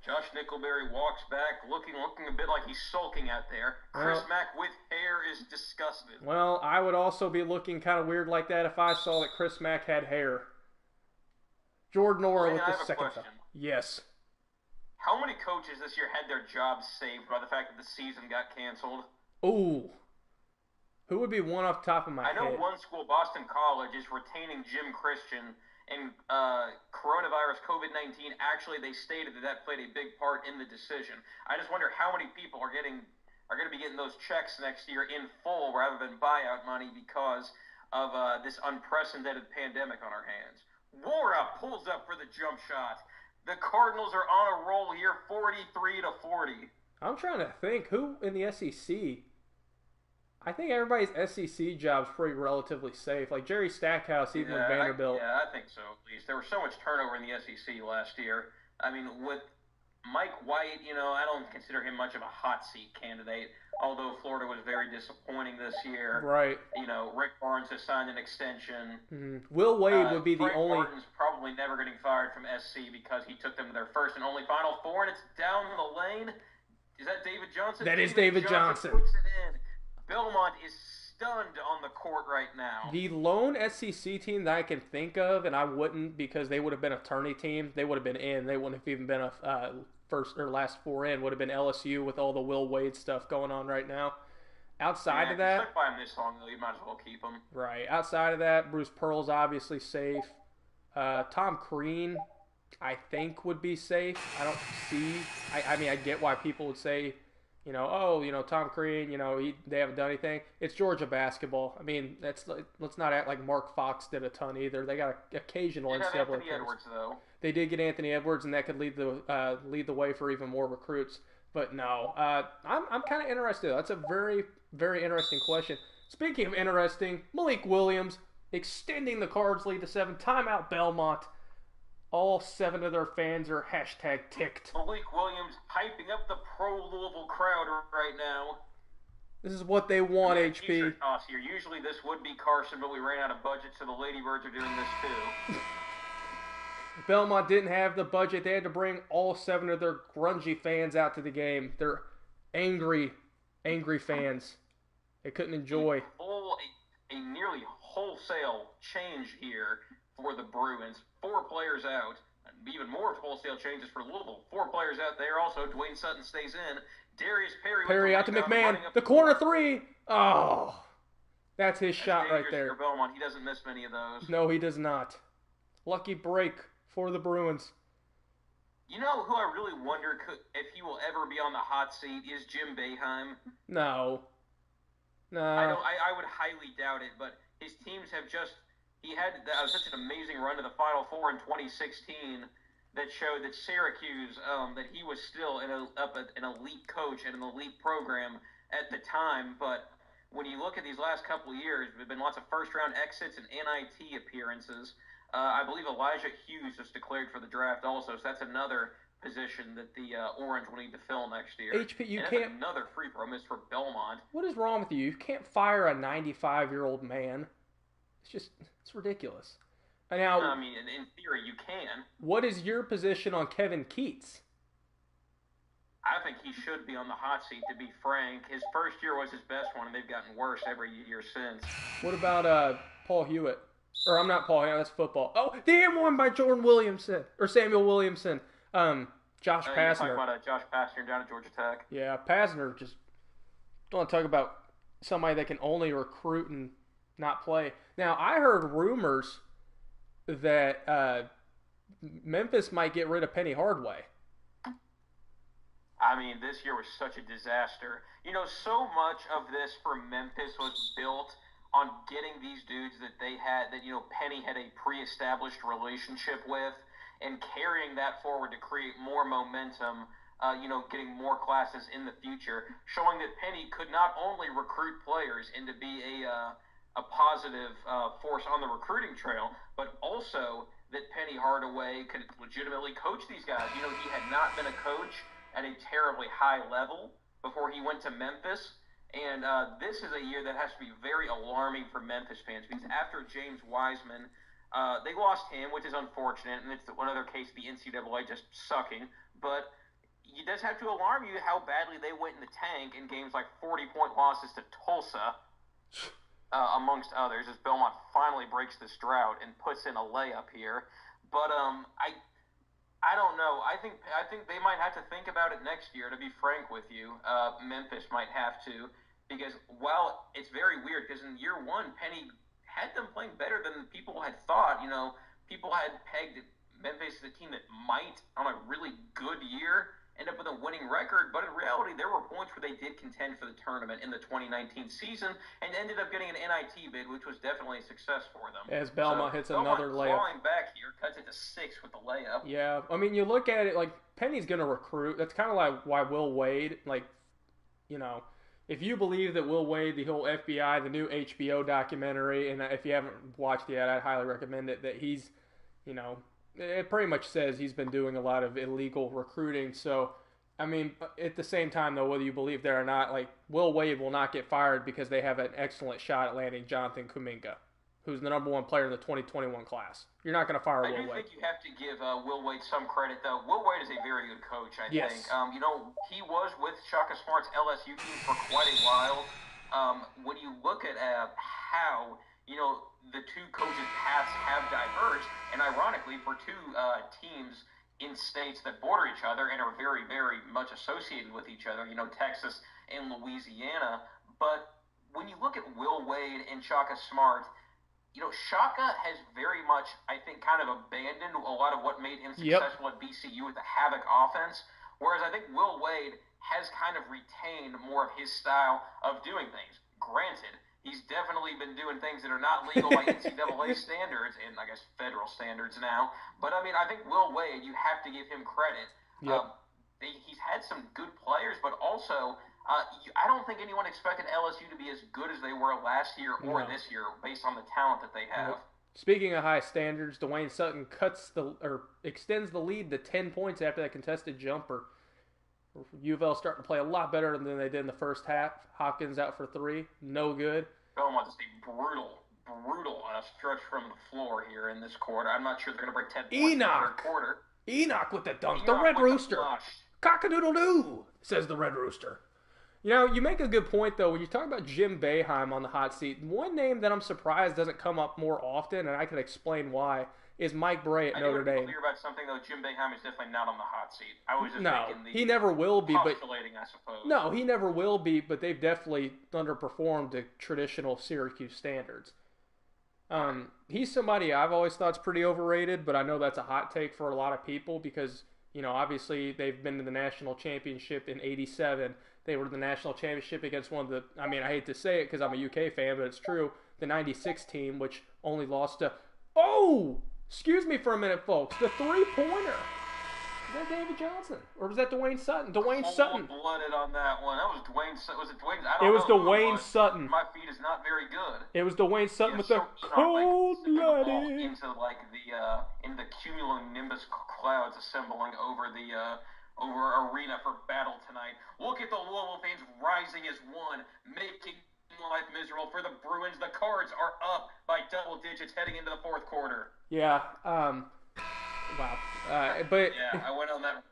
Josh Nickelberry walks back, looking a bit like he's sulking out there. Chris Mack with hair is disgusted.
Well, I would also be looking kind of weird like that if I saw that Chris Mack had hair. Jordan Orr with the second time. Yes.
How many coaches this year had their jobs saved by the fact that the season got canceled?
Ooh. Who would be one off the top of my head?
I know one school, Boston College, is retaining Jim Christian. And coronavirus, COVID-19, actually they stated that played a big part in the decision. I just wonder how many people are going to be getting those checks next year in full rather than buyout money because of this unprecedented pandemic on our hands. Wara pulls up for the jump shot. The Cardinals are on a roll here, 43-40.
I'm trying to think who in the SEC. I think everybody's SEC job's pretty relatively safe. Like Jerry Stackhouse, even with Vanderbilt.
I think so, at least. There was so much turnover in the SEC last year. I mean, with Mike White, I don't consider him much of a hot seat candidate, although Florida was very disappointing this year.
Right.
Rick Barnes has signed an extension.
Mm-hmm. Will Wade would be the
Frank
only...
Martin's probably never getting fired from SC because he took them to their first and only Final Four, and it's down the lane. Is that David Johnson?
That is David Johnson.
Puts it in. Belmont is stunned on the court right now.
The lone SEC team that I can think of, and I wouldn't because they would have been a tourney team. They would have been in. They wouldn't have even been a first or last 4 in. Would have been LSU with all the Will Wade stuff going on right now. Outside of
If you
that,
stuck by him this long, though, you might as well keep him.
right. Outside of that, Bruce Pearl's obviously safe. Tom Crean, I think would be safe. I don't see. I mean, I get why people would say, Tom Crean, they haven't done anything. It's Georgia basketball. I mean, let's not act like Mark Fox did a ton either. They got an occasional
They have
NCAA
Anthony
appearance.
Edwards, though.
They did get Anthony Edwards, and that could lead the way for even more recruits. But no, I'm kind of interested. That's a very, very interesting question. Speaking of interesting, Malik Williams extending the Cards lead to 7. Timeout Belmont. All 7 of their fans are #ticked.
Malik Williams hyping up the pro-Louisville crowd right now.
This is what they want, HP.
T-shirt toss here. Usually this would be Carson, but we ran out of budget, so the Ladybirds are doing this too.
Belmont didn't have the budget. They had to bring all 7 of their grungy fans out to the game. They're angry fans. They couldn't enjoy.
A nearly wholesale change here for the Bruins. 4 players out. Even more wholesale changes for Louisville. 4 players out there. Also, Dwayne Sutton stays in. Darius
Perry out to McMahon. The corner 3. Oh, that's his shot right there.
For Belmont. He doesn't miss many of those.
No, he does not. Lucky break for the Bruins.
You know who I really wonder if he will ever be on the hot seat is Jim Boeheim.
No.
I would highly doubt it, but his teams have just... He had such an amazing run to the Final Four in 2016 that showed that Syracuse, that he was still an elite coach and an elite program at the time. But when you look at these last couple of years, there have been lots of first-round exits and NIT appearances. I believe Elijah Hughes just declared for the draft also, so that's another position that the Orange will need to fill next year.
HP, you can't...
another free throw miss for Belmont.
What is wrong with you? You can't fire a 95-year-old man. It's ridiculous. Now,
I mean, in theory, you can.
What is your position on Kevin Keats?
I think he should be on the hot seat, to be frank. His first year was his best one, and they've gotten worse every year since.
What about Paul Hewitt? Or I'm not Paul Hewitt, that's football. Oh, the M1 by Jordan Williamson. Or Samuel Williamson. Josh Pastner.
You're talking about Josh Pastner down at Georgia Tech.
Yeah, Pastner just... Don't want to talk about somebody that can only recruit and not play. Now, I heard rumors that Memphis might get rid of Penny Hardaway.
I mean, this year was such a disaster. So much of this for Memphis was built on getting these dudes that they had, that, Penny had a pre-established relationship with, and carrying that forward to create more momentum, getting more classes in the future, showing that Penny could not only recruit players and to be a positive force on the recruiting trail, but also that Penny Hardaway could legitimately coach these guys. He had not been a coach at a terribly high level before he went to Memphis. And this is a year that has to be very alarming for Memphis fans, because after James Wiseman, they lost him, which is unfortunate, and it's another case of the NCAA just sucking. But it does have to alarm you how badly they went in the tank in games like 40-point losses to Tulsa, amongst others, as Belmont finally breaks this drought and puts in a layup here. But I don't know. I think they might have to think about it next year, to be frank with you. Memphis might have to, because while it's very weird, because in year one, Penny had them playing better than people had thought. People had pegged Memphis as a team that might, on a really good year, end up with a winning record, but in reality, there were points where they did contend for the tournament in the 2019 season and ended up getting an NIT bid, which was definitely a success for them.
As Belmont hits another layup.
Clawing back here, cuts it to 6 with the layup.
Yeah, I mean, you look at it, like, Penny's going to recruit. That's kind of like why Will Wade, if you believe that Will Wade, the whole FBI, the new HBO documentary, and if you haven't watched it yet, I'd highly recommend it, that he's, it pretty much says he's been doing a lot of illegal recruiting. So, I mean, at the same time, though, whether you believe that or not, Will Wade will not get fired because they have an excellent shot at landing Jonathan Kuminga, who's the number 1 player in the 2021 class. You're not going to fire Will Wade.
I do think you have to give Will Wade some credit, though. Will Wade is a very good coach, I think. He was with Shaka Smart's LSU team for quite a while. When you look at how, the two coaches' paths have diverged, and ironically, for two teams in states that border each other and are very, very much associated with each other, Texas and Louisiana, But when you look at Will Wade and Shaka Smart, Shaka has very much, I think, kind of abandoned a lot of what made him successful at BCU with the Havoc offense, whereas I think Will Wade has kind of retained more of his style of doing things. Granted, he's definitely been doing things that are not legal by NCAA standards and, I guess, federal standards now. But, I mean, I think Will Wade, you have to give him credit. He's had some good players, but also I don't think anyone expected LSU to be as good as they were last year or this year based on the talent that they have.
Speaking of high standards, Dwayne Sutton extends the lead to 10 points after that contested jumper. U of L starting to play a lot better than they did in the first half. Hopkins out for 3, no good.
Belmont just brutal on a stretch from the floor here in this quarter. I'm not sure they're going to break 10 points in the third quarter.
Enoch with the dunk. The Red Rooster. Cock-a-doodle-doo, says the Red Rooster. You make a good point, though. When you talk about Jim Boeheim on the hot seat, one name that I'm surprised doesn't come up more often, and I can explain why, is Mike Bray at Notre Dame.
I clear about something, though. Jim Boeheim is definitely not on the hot seat. I was just making
he never will be,
postulating, I suppose.
No, he never will be, but they've definitely underperformed the traditional Syracuse standards. He's somebody I've always thought's pretty overrated, but I know that's a hot take for a lot of people because, obviously they've been to the national championship in '87. They were the national championship against one of the, I hate to say it because I'm a UK fan, but it's true, the 96 team, which only lost to, excuse me for a minute, folks, the three-pointer. Is that David Johnson? Or was that Dwayne Sutton? Dwayne Sutton.
Cold-blooded on that one. That was Dwayne Sutton. Was it Dwayne?
It was Dwayne Sutton.
My feed is not very good.
It was Dwayne Sutton with the cold-blooded.
Into the cumulonimbus clouds assembling over the arena for battle tonight. Look at the Louisville fans rising as one, making life miserable for the Bruins. The Cards are up by double digits heading into the fourth quarter.
Yeah. Wow. But
I went on that.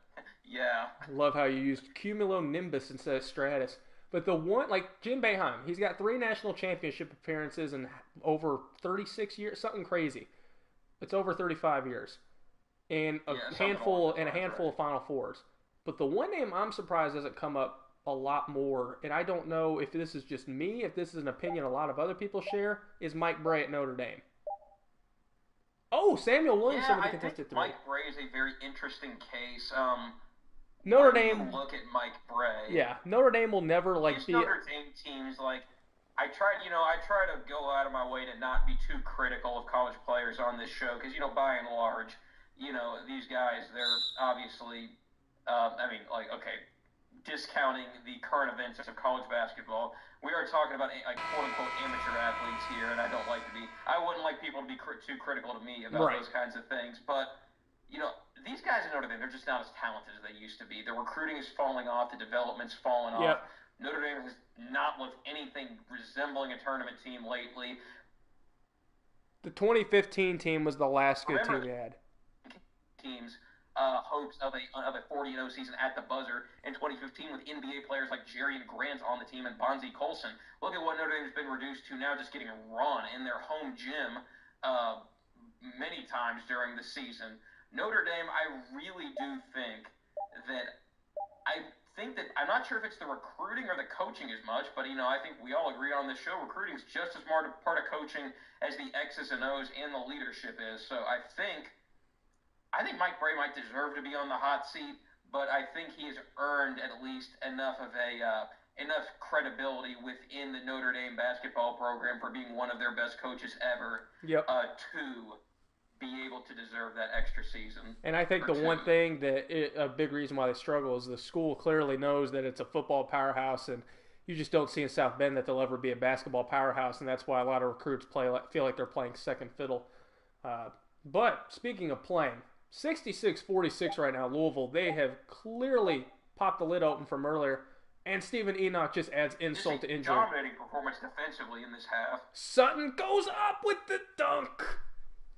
Yeah.
I love how you used cumulonimbus instead of stratus. But the one, like Jim Boeheim, he's got 3 national championship appearances in over 36 years, something crazy. It's over 35 years, and a handful of Final Fours. But the one name I'm surprised doesn't come up a lot more, and I don't know if this is just me, if this is an opinion a lot of other people share, is Mike Bray at Notre Dame. Samuel Williamson with the contested 3.
Mike Bray is a very interesting case.
Notre Dame.
Look at Mike Bray.
Yeah, Notre Dame will never
These Notre Dame teams I try to go out of my way to not be too critical of college players on this show because by and large, these guys they're obviously, discounting the current events of college basketball. We are talking about quote-unquote amateur athletes here, and I wouldn't like people to be too critical to me about those kinds of things. But, these guys in Notre Dame, they're just not as talented as they used to be. The recruiting is falling off. The development's falling off. Notre Dame has not looked anything resembling a tournament team lately.
The 2015 team was the last good team we had.
Teams hopes of a 40-0 season at the buzzer in 2015 with NBA players like Jerry and Grant on the team and Bonzie Colson. Look at what Notre Dame's been reduced to now, just getting run in their home gym many times during the season. Notre Dame, I really do think that I'm not sure if it's the recruiting or the coaching as much, but I think we all agree on this show recruiting is just as part of coaching as the X's and O's and the leadership is. So I think Mike Bray might deserve to be on the hot seat, but I think he has earned at least enough of enough credibility within the Notre Dame basketball program for being one of their best coaches ever to be able to deserve that extra season.
And I think the one thing a big reason why they struggle is the school clearly knows that it's a football powerhouse, and you just don't see in South Bend that they'll ever be a basketball powerhouse, and that's why a lot of recruits feel like they're playing second fiddle. But speaking of playing, 66-46 right now, Louisville. They have clearly popped the lid open from earlier, and Stephen Enoch just adds insult to injury.
Dominating performance defensively in this half.
Sutton goes up with the dunk.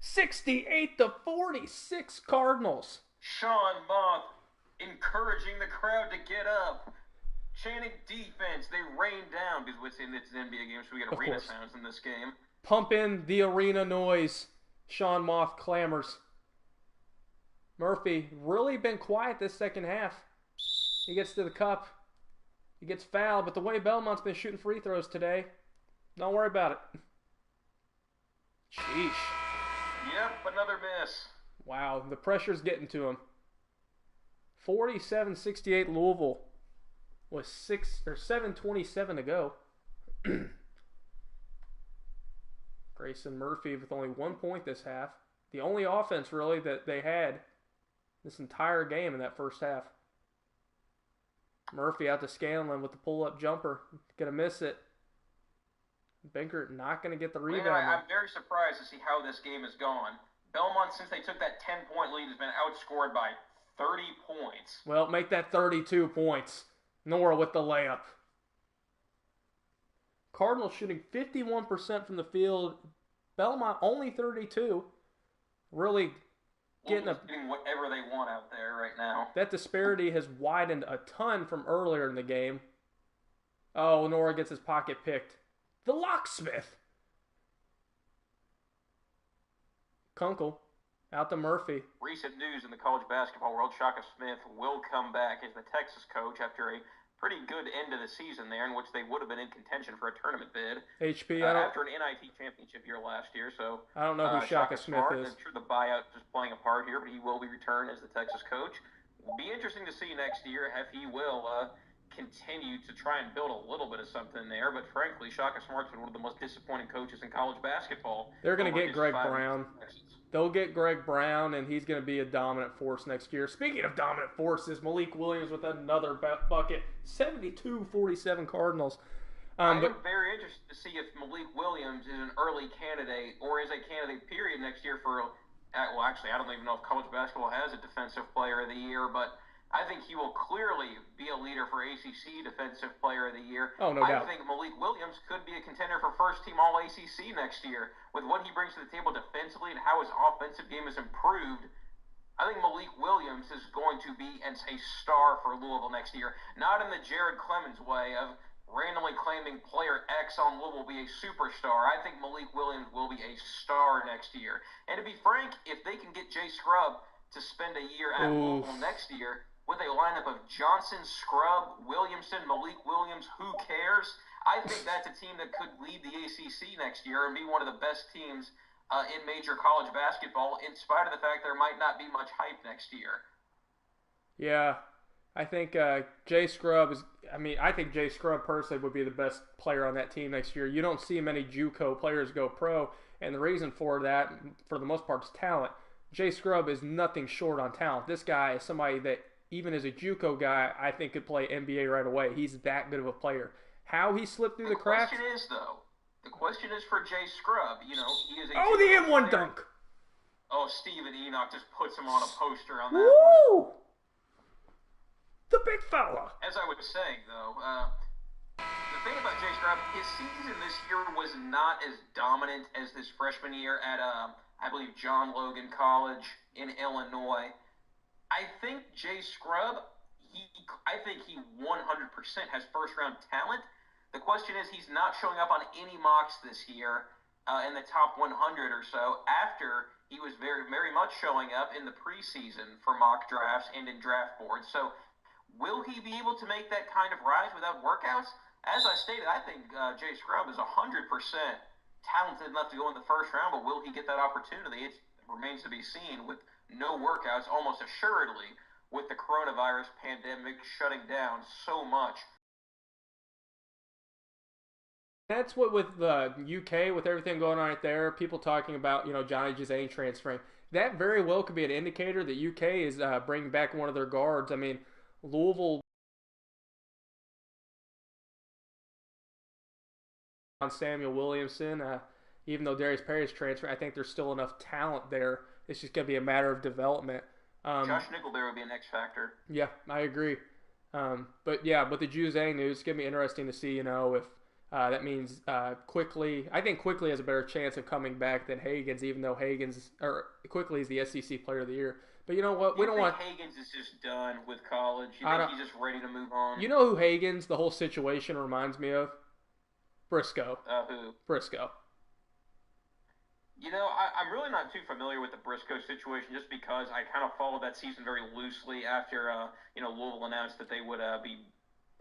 68-46 Cardinals.
Sean Moth encouraging the crowd to get up. Chanting defense. They rain down because it's an NBA game, so we get arena sounds in this game.
Pump in the arena noise. Sean Moth clamors. Murphy really been quiet this second half. He gets to the cup. He gets fouled, but the way Belmont's been shooting free throws today, don't worry about it. Sheesh.
Yep, another miss.
Wow, the pressure's getting to him. 47-68 Louisville with 7:27 to go. Grayson Murphy with only 1 point this half. The only offense really that they had this entire game in that first half. Murphy out to Scanlon with the pull-up jumper. Gonna miss it. Benkert not gonna get the rebound.
I'm very surprised to see how this game has gone. Belmont, since they took that 10-point lead, has been outscored by 30 points.
Well, make that 32 points. Nora with the layup. Cardinals shooting 51% from the field. Belmont only 32. Really getting
whatever they want out there right now.
That disparity has widened a ton from earlier in the game. Oh, Nora gets his pocket picked. The locksmith. Kunkel out to Murphy.
Recent news in the college basketball world, Shaka Smith will come back as the Texas coach after a pretty good end of the season there, in which they would have been in contention for a tournament bid.
HP,
after an NIT championship year last year, so
I don't know who Shaka Smith is.
I'm sure the buyout is playing a part here, but he will be returned as the Texas coach. It'll be interesting to see next year if he will continue to try and build a little bit of something there. But frankly, Shaka Smart's been one of the most disappointing coaches in college basketball.
They're going to get Greg Brown. They'll get Greg Brown, and he's going to be a dominant force next year. Speaking of dominant forces, Malik Williams with another bucket. 72-47 Cardinals.
I'm very interested to see if Malik Williams is an early candidate or is a candidate, period, next year for, well, actually, I don't even know if college basketball has a defensive player of the year, but I think he will clearly be a leader for ACC Defensive Player of the Year.
Oh, no doubt.
I think Malik Williams could be a contender for first-team All-ACC next year. With what he brings to the table defensively and how his offensive game has improved, I think Malik Williams is going to be a star for Louisville next year. Not in the Jared Clemens way of randomly claiming player X on Louisville will be a superstar. I think Malik Williams will be a star next year. And to be frank, if they can get Jay Scrubb to spend a year at Louisville next year, with a lineup of Johnson, Scrubb, Williamson, Malik Williams, who cares? I think that's a team that could lead the ACC next year and be one of the best teams in major college basketball, in spite of the fact there might not be much hype next year.
Yeah, I think Jay Scrubb I think Jay Scrubb personally would be the best player on that team next year. You don't see many JUCO players go pro, and the reason for that, for the most part, is talent. Jay Scrubb is nothing short on talent. This guy is somebody that, even as a JUCO guy, I think could play NBA right away. He's that good of a player. How he slipped through the cracks?
The question is for Jay Scrubb. You know, he is a
the M1 dunk.
Oh, Steven Enoch just puts him on a poster on that.
Woo! The big fella.
As I was saying, though, the thing about Jay Scrubb, his season this year was not as dominant as this freshman year at, I believe, John Logan College in Illinois. I think Jay Scrubb, I think he 100% has first-round talent. The question is he's not showing up on any mocks this year in the top 100 or so after he was very, very much showing up in the preseason for mock drafts and in draft boards. So will he be able to make that kind of rise without workouts? As I stated, I think Jay Scrubb is 100% talented enough to go in the first round, but will he get that opportunity? It remains to be seen with no workouts, almost assuredly, with the coronavirus pandemic shutting down so much.
That's what with the UK, with everything going on right there, people talking about, Johnny Jazane transferring. That very well could be an indicator that UK is bringing back one of their guards. I mean, Louisville on Samuel Williamson, even though Darius Perry is transferring, I think there's still enough talent there. It's just going to be a matter of development.
Josh Nickelberry would be an X factor.
Yeah, I agree. But the Juzang news, it's going to be interesting to see, if that means Quickly. I think Quickly has a better chance of coming back than Higgins, even though Quickly is the SEC Player of the Year. But you know what? We don't want.
Higgins is just done with college. You think he's just ready to move on?
You know who Higgins, the whole situation reminds me of? Briscoe.
Who?
Briscoe.
I'm really not too familiar with the Briscoe situation just because I kind of followed that season very loosely after, Louisville announced that they would be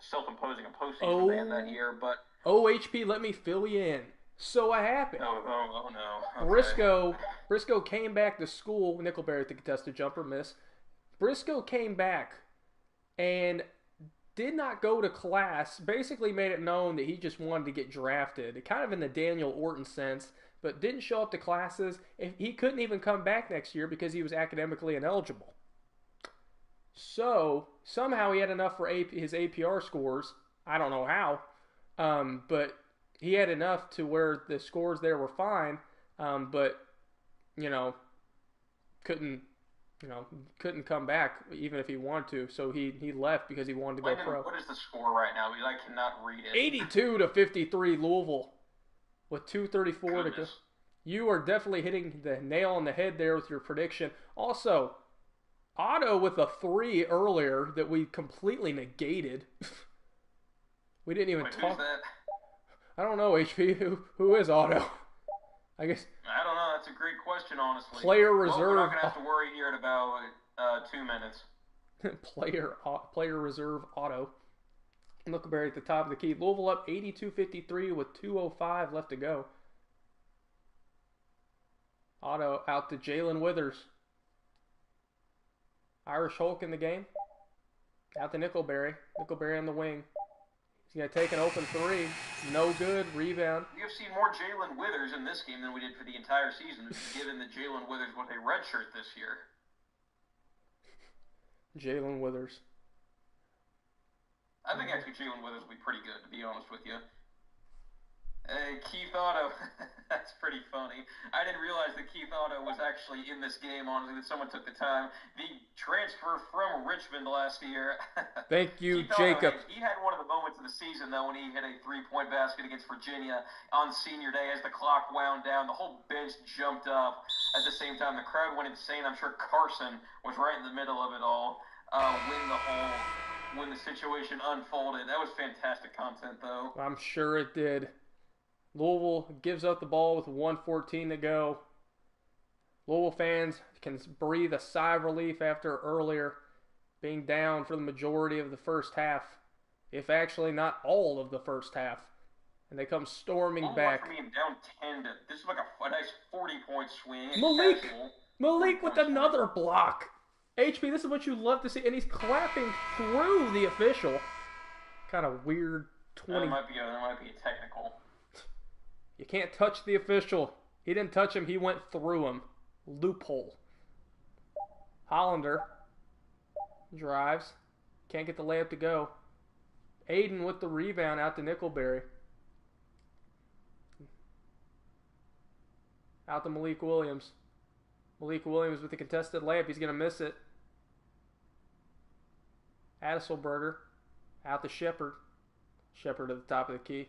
self-imposing a postseason ban that year. But
HP, let me fill you in. So what happened?
Oh no.
Okay. Briscoe came back to school. Nickelberry with the contested jumper miss. Briscoe came back and did not go to class. Basically made it known that he just wanted to get drafted. Kind of in the Daniel Orton sense, but didn't show up to classes. He couldn't even come back next year because he was academically ineligible. So somehow he had enough for his APR scores. I don't know how, but he had enough to where the scores there were fine, but couldn't come back even if he wanted to. So he left because he wanted to go pro.
What is the score right now? Because I cannot read it.
82-53 Louisville with 2:34 to go. You are definitely hitting the nail on the head there with your prediction. Also, Otto with a 3 earlier that we completely negated. We didn't even talk.
Who's that?
I don't know, HP. Who is Otto? I guess.
I don't know. That's a great question, honestly.
Player reserve.
Well, we're not going to have to worry here in about 2 minutes.
Player reserve Otto. Nickelberry at the top of the key. Louisville up 82-53 with 2:05 left to go. Otto out to Jalen Withers. Irish Hulk in the game. Out to Nickelberry. Nickelberry on the wing. He's going to take an open 3. No good. Rebound.
We have seen more Jalen Withers in this game than we did for the entire season, given that Jalen Withers was a redshirt this year.
Jalen Withers.
I think actually Jalen Withers will be pretty good, to be honest with you. Hey, Keith Otto. That's pretty funny. I didn't realize that Keith Otto was actually in this game, honestly, that someone took the time. The transfer from Richmond last year.
Thank you,
Keith
Jacob.
Otto, he had one of the moments of the season, though, when he hit a 3-point basket against Virginia on senior day as the clock wound down. The whole bench jumped up. At the same time, the crowd went insane. I'm sure Carson was right in the middle of it all when the situation unfolded. That was fantastic content, though.
I'm sure it did. Louisville gives up the ball with 1:14 to go. Louisville fans can breathe a sigh of relief after earlier being down for the majority of the first half, if actually not all of the first half. And they come storming back.
From being down 10 to, this is like a nice 40-point swing.
Malik with another block. HP, this is what you love to see. And he's clapping through the official. Kind of weird 20.
That might be a technical.
You can't touch the official. He didn't touch him. He went through him. Loophole. Hollander drives. Can't get the layup to go. Aiden with the rebound out to Nickelberry. Out to Malik Williams. Malik Williams with the contested layup. He's going to miss it. Adselberger out to Shepard. Shepard at the top of the key.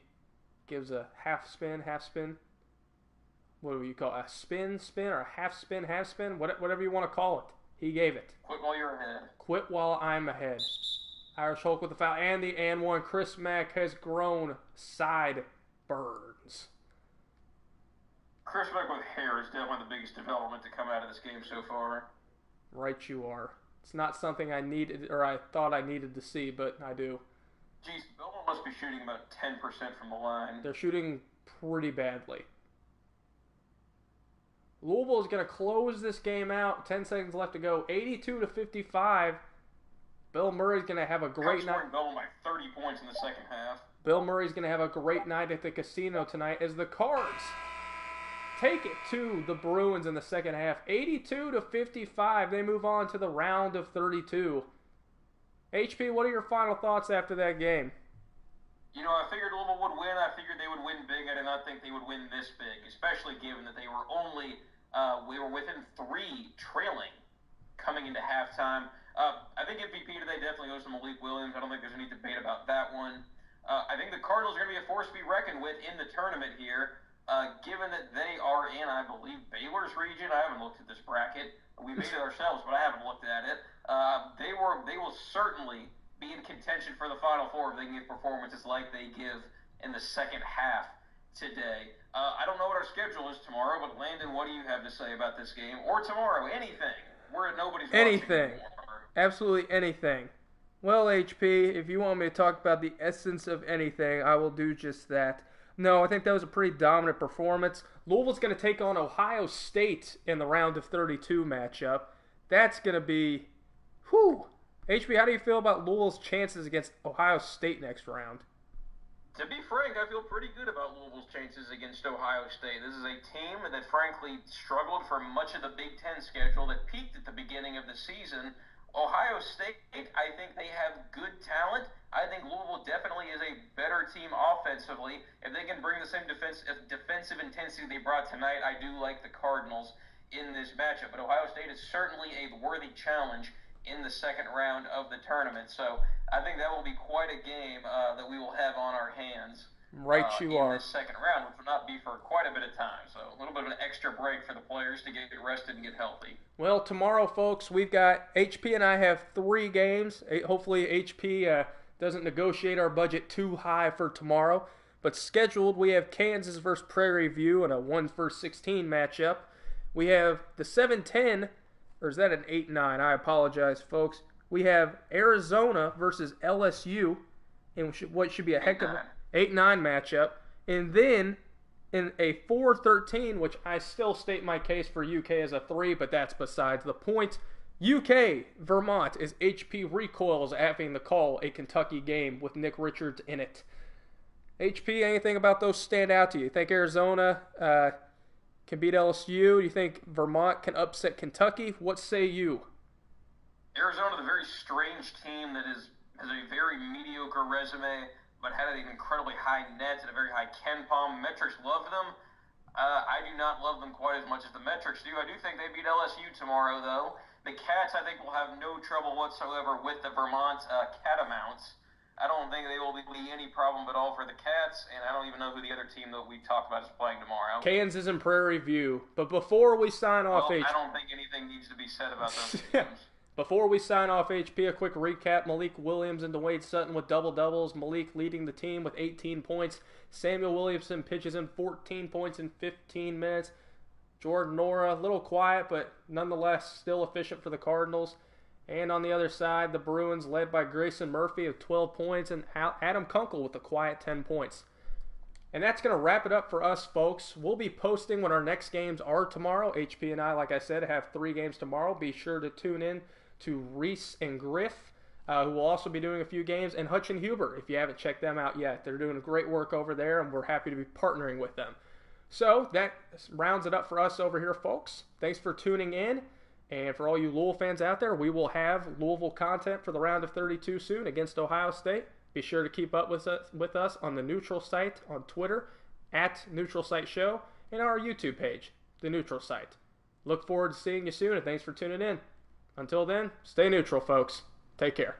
Gives a half spin. What do you call it? A spin, or a half spin? Whatever you want to call it. He gave it.
Quit while you're ahead.
Quit while I'm ahead. Irish Hulk with the foul and the and one. Chris Mack has grown sideburns.
Chris Mack with hair is definitely the biggest development to come out of this game so far.
Right you are. It's not something I needed, or I thought I needed to see, but I do.
Geez, Belmont must be shooting about 10% from the line.
They're shooting pretty badly. Louisville is going to close this game out. 10 seconds left to go. 82-55. Bill Murray's going to have a great night.
Belmont by 30 points in the second half.
Bill Murray's going to have a great night at the casino tonight as the Cards take it to the Bruins in the second half. 82-55. They move on to the round of 32. HP, what are your final thoughts after that game?
You know, I figured Louisville would win. I figured they would win big. I did not think they would win this big, especially given that they were we were within 3 trailing coming into halftime. I think MVP today definitely goes to Malik Williams. I don't think there's any debate about that one. I think the Cardinals are going to be a force to be reckoned with in the tournament here, given that they are in, I believe, Baylor's region. I haven't looked at this bracket. We made it ourselves, but I haven't looked at it. They will certainly be in contention for the Final Four if they can give performances like they give in the second half today. I don't know what our schedule is tomorrow, but Landon, what do you have to say about this game? Or tomorrow, anything. We're at nobody's
anything. Absolutely anything. Well, HP, if you want me to talk about the essence of anything, I will do just that. No, I think that was a pretty dominant performance. Louisville's going to take on Ohio State in the round of 32 matchup. That's going to be, whew. HP, how do you feel about Louisville's chances against Ohio State next round?
To be frank, I feel pretty good about Louisville's chances against Ohio State. This is a team that frankly struggled for much of the Big Ten schedule, that peaked at the beginning of the season. Ohio State, I think they have good talent. I think Louisville definitely is a better team offensively. If they can bring the same defensive intensity they brought tonight, I do like the Cardinals in this matchup. But Ohio State is certainly a worthy challenge in the second round of the tournament. So I think that will be quite a game that we will have on our hands.
Right, you are.
In this second round, which will not be for quite a bit of time. So a little bit of an extra break for the players to get rested and get healthy.
Well, tomorrow, folks, we've got HP and I have 3 games. Hopefully HP doesn't negotiate our budget too high for tomorrow. But scheduled, we have Kansas versus Prairie View in a 1-16 matchup. We have the 7-10, or is that an 8-9? I apologize, folks. We have Arizona versus LSU in what should be a heck of a 8-9 matchup. And then in a 4-13, which I still state my case for UK as a 3, but that's besides the point. UK, Vermont, as HP recoils having to call a Kentucky game with Nick Richards in it. HP, anything about those stand out to you? You think Arizona can beat LSU? Do you think Vermont can upset Kentucky? What say you?
Arizona is a very strange team that has a very mediocre resume, but had an incredibly high net and a very high Ken Palm. Metrics love them. I do not love them quite as much as the metrics do. I do think they beat LSU tomorrow, though. The Cats, I think, will have no trouble whatsoever with the Vermont Catamounts. I don't think they will be any problem at all for the Cats, and I don't even know who the other team that we talked about is playing tomorrow.
Kansas and Prairie View. But before we sign off,
I don't think anything needs to be said about those teams.
Before we sign off, HP, a quick recap. Malik Williams and Dwayne Sutton with double-doubles. Malik leading the team with 18 points. Samuel Williamson pitches in 14 points in 15 minutes. Jordan Nora, a little quiet, but nonetheless still efficient for the Cardinals. And on the other side, the Bruins led by Grayson Murphy of 12 points and Adam Kunkel with a quiet 10 points. And that's going to wrap it up for us, folks. We'll be posting when our next games are tomorrow. HP and I, like I said, have 3 games tomorrow. Be sure to tune in to Reese and Griff, who will also be doing a few games, and Hutch and Huber, if you haven't checked them out yet. They're doing great work over there, and we're happy to be partnering with them. So that rounds it up for us over here, folks. Thanks for tuning in. And for all you Louisville fans out there, we will have Louisville content for the round of 32 soon against Ohio State. Be sure to keep up with us on the Neutral Site on Twitter, @NeutralSiteShow, and our YouTube page, The Neutral Site. Look forward to seeing you soon, and thanks for tuning in. Until then, stay neutral, folks. Take care.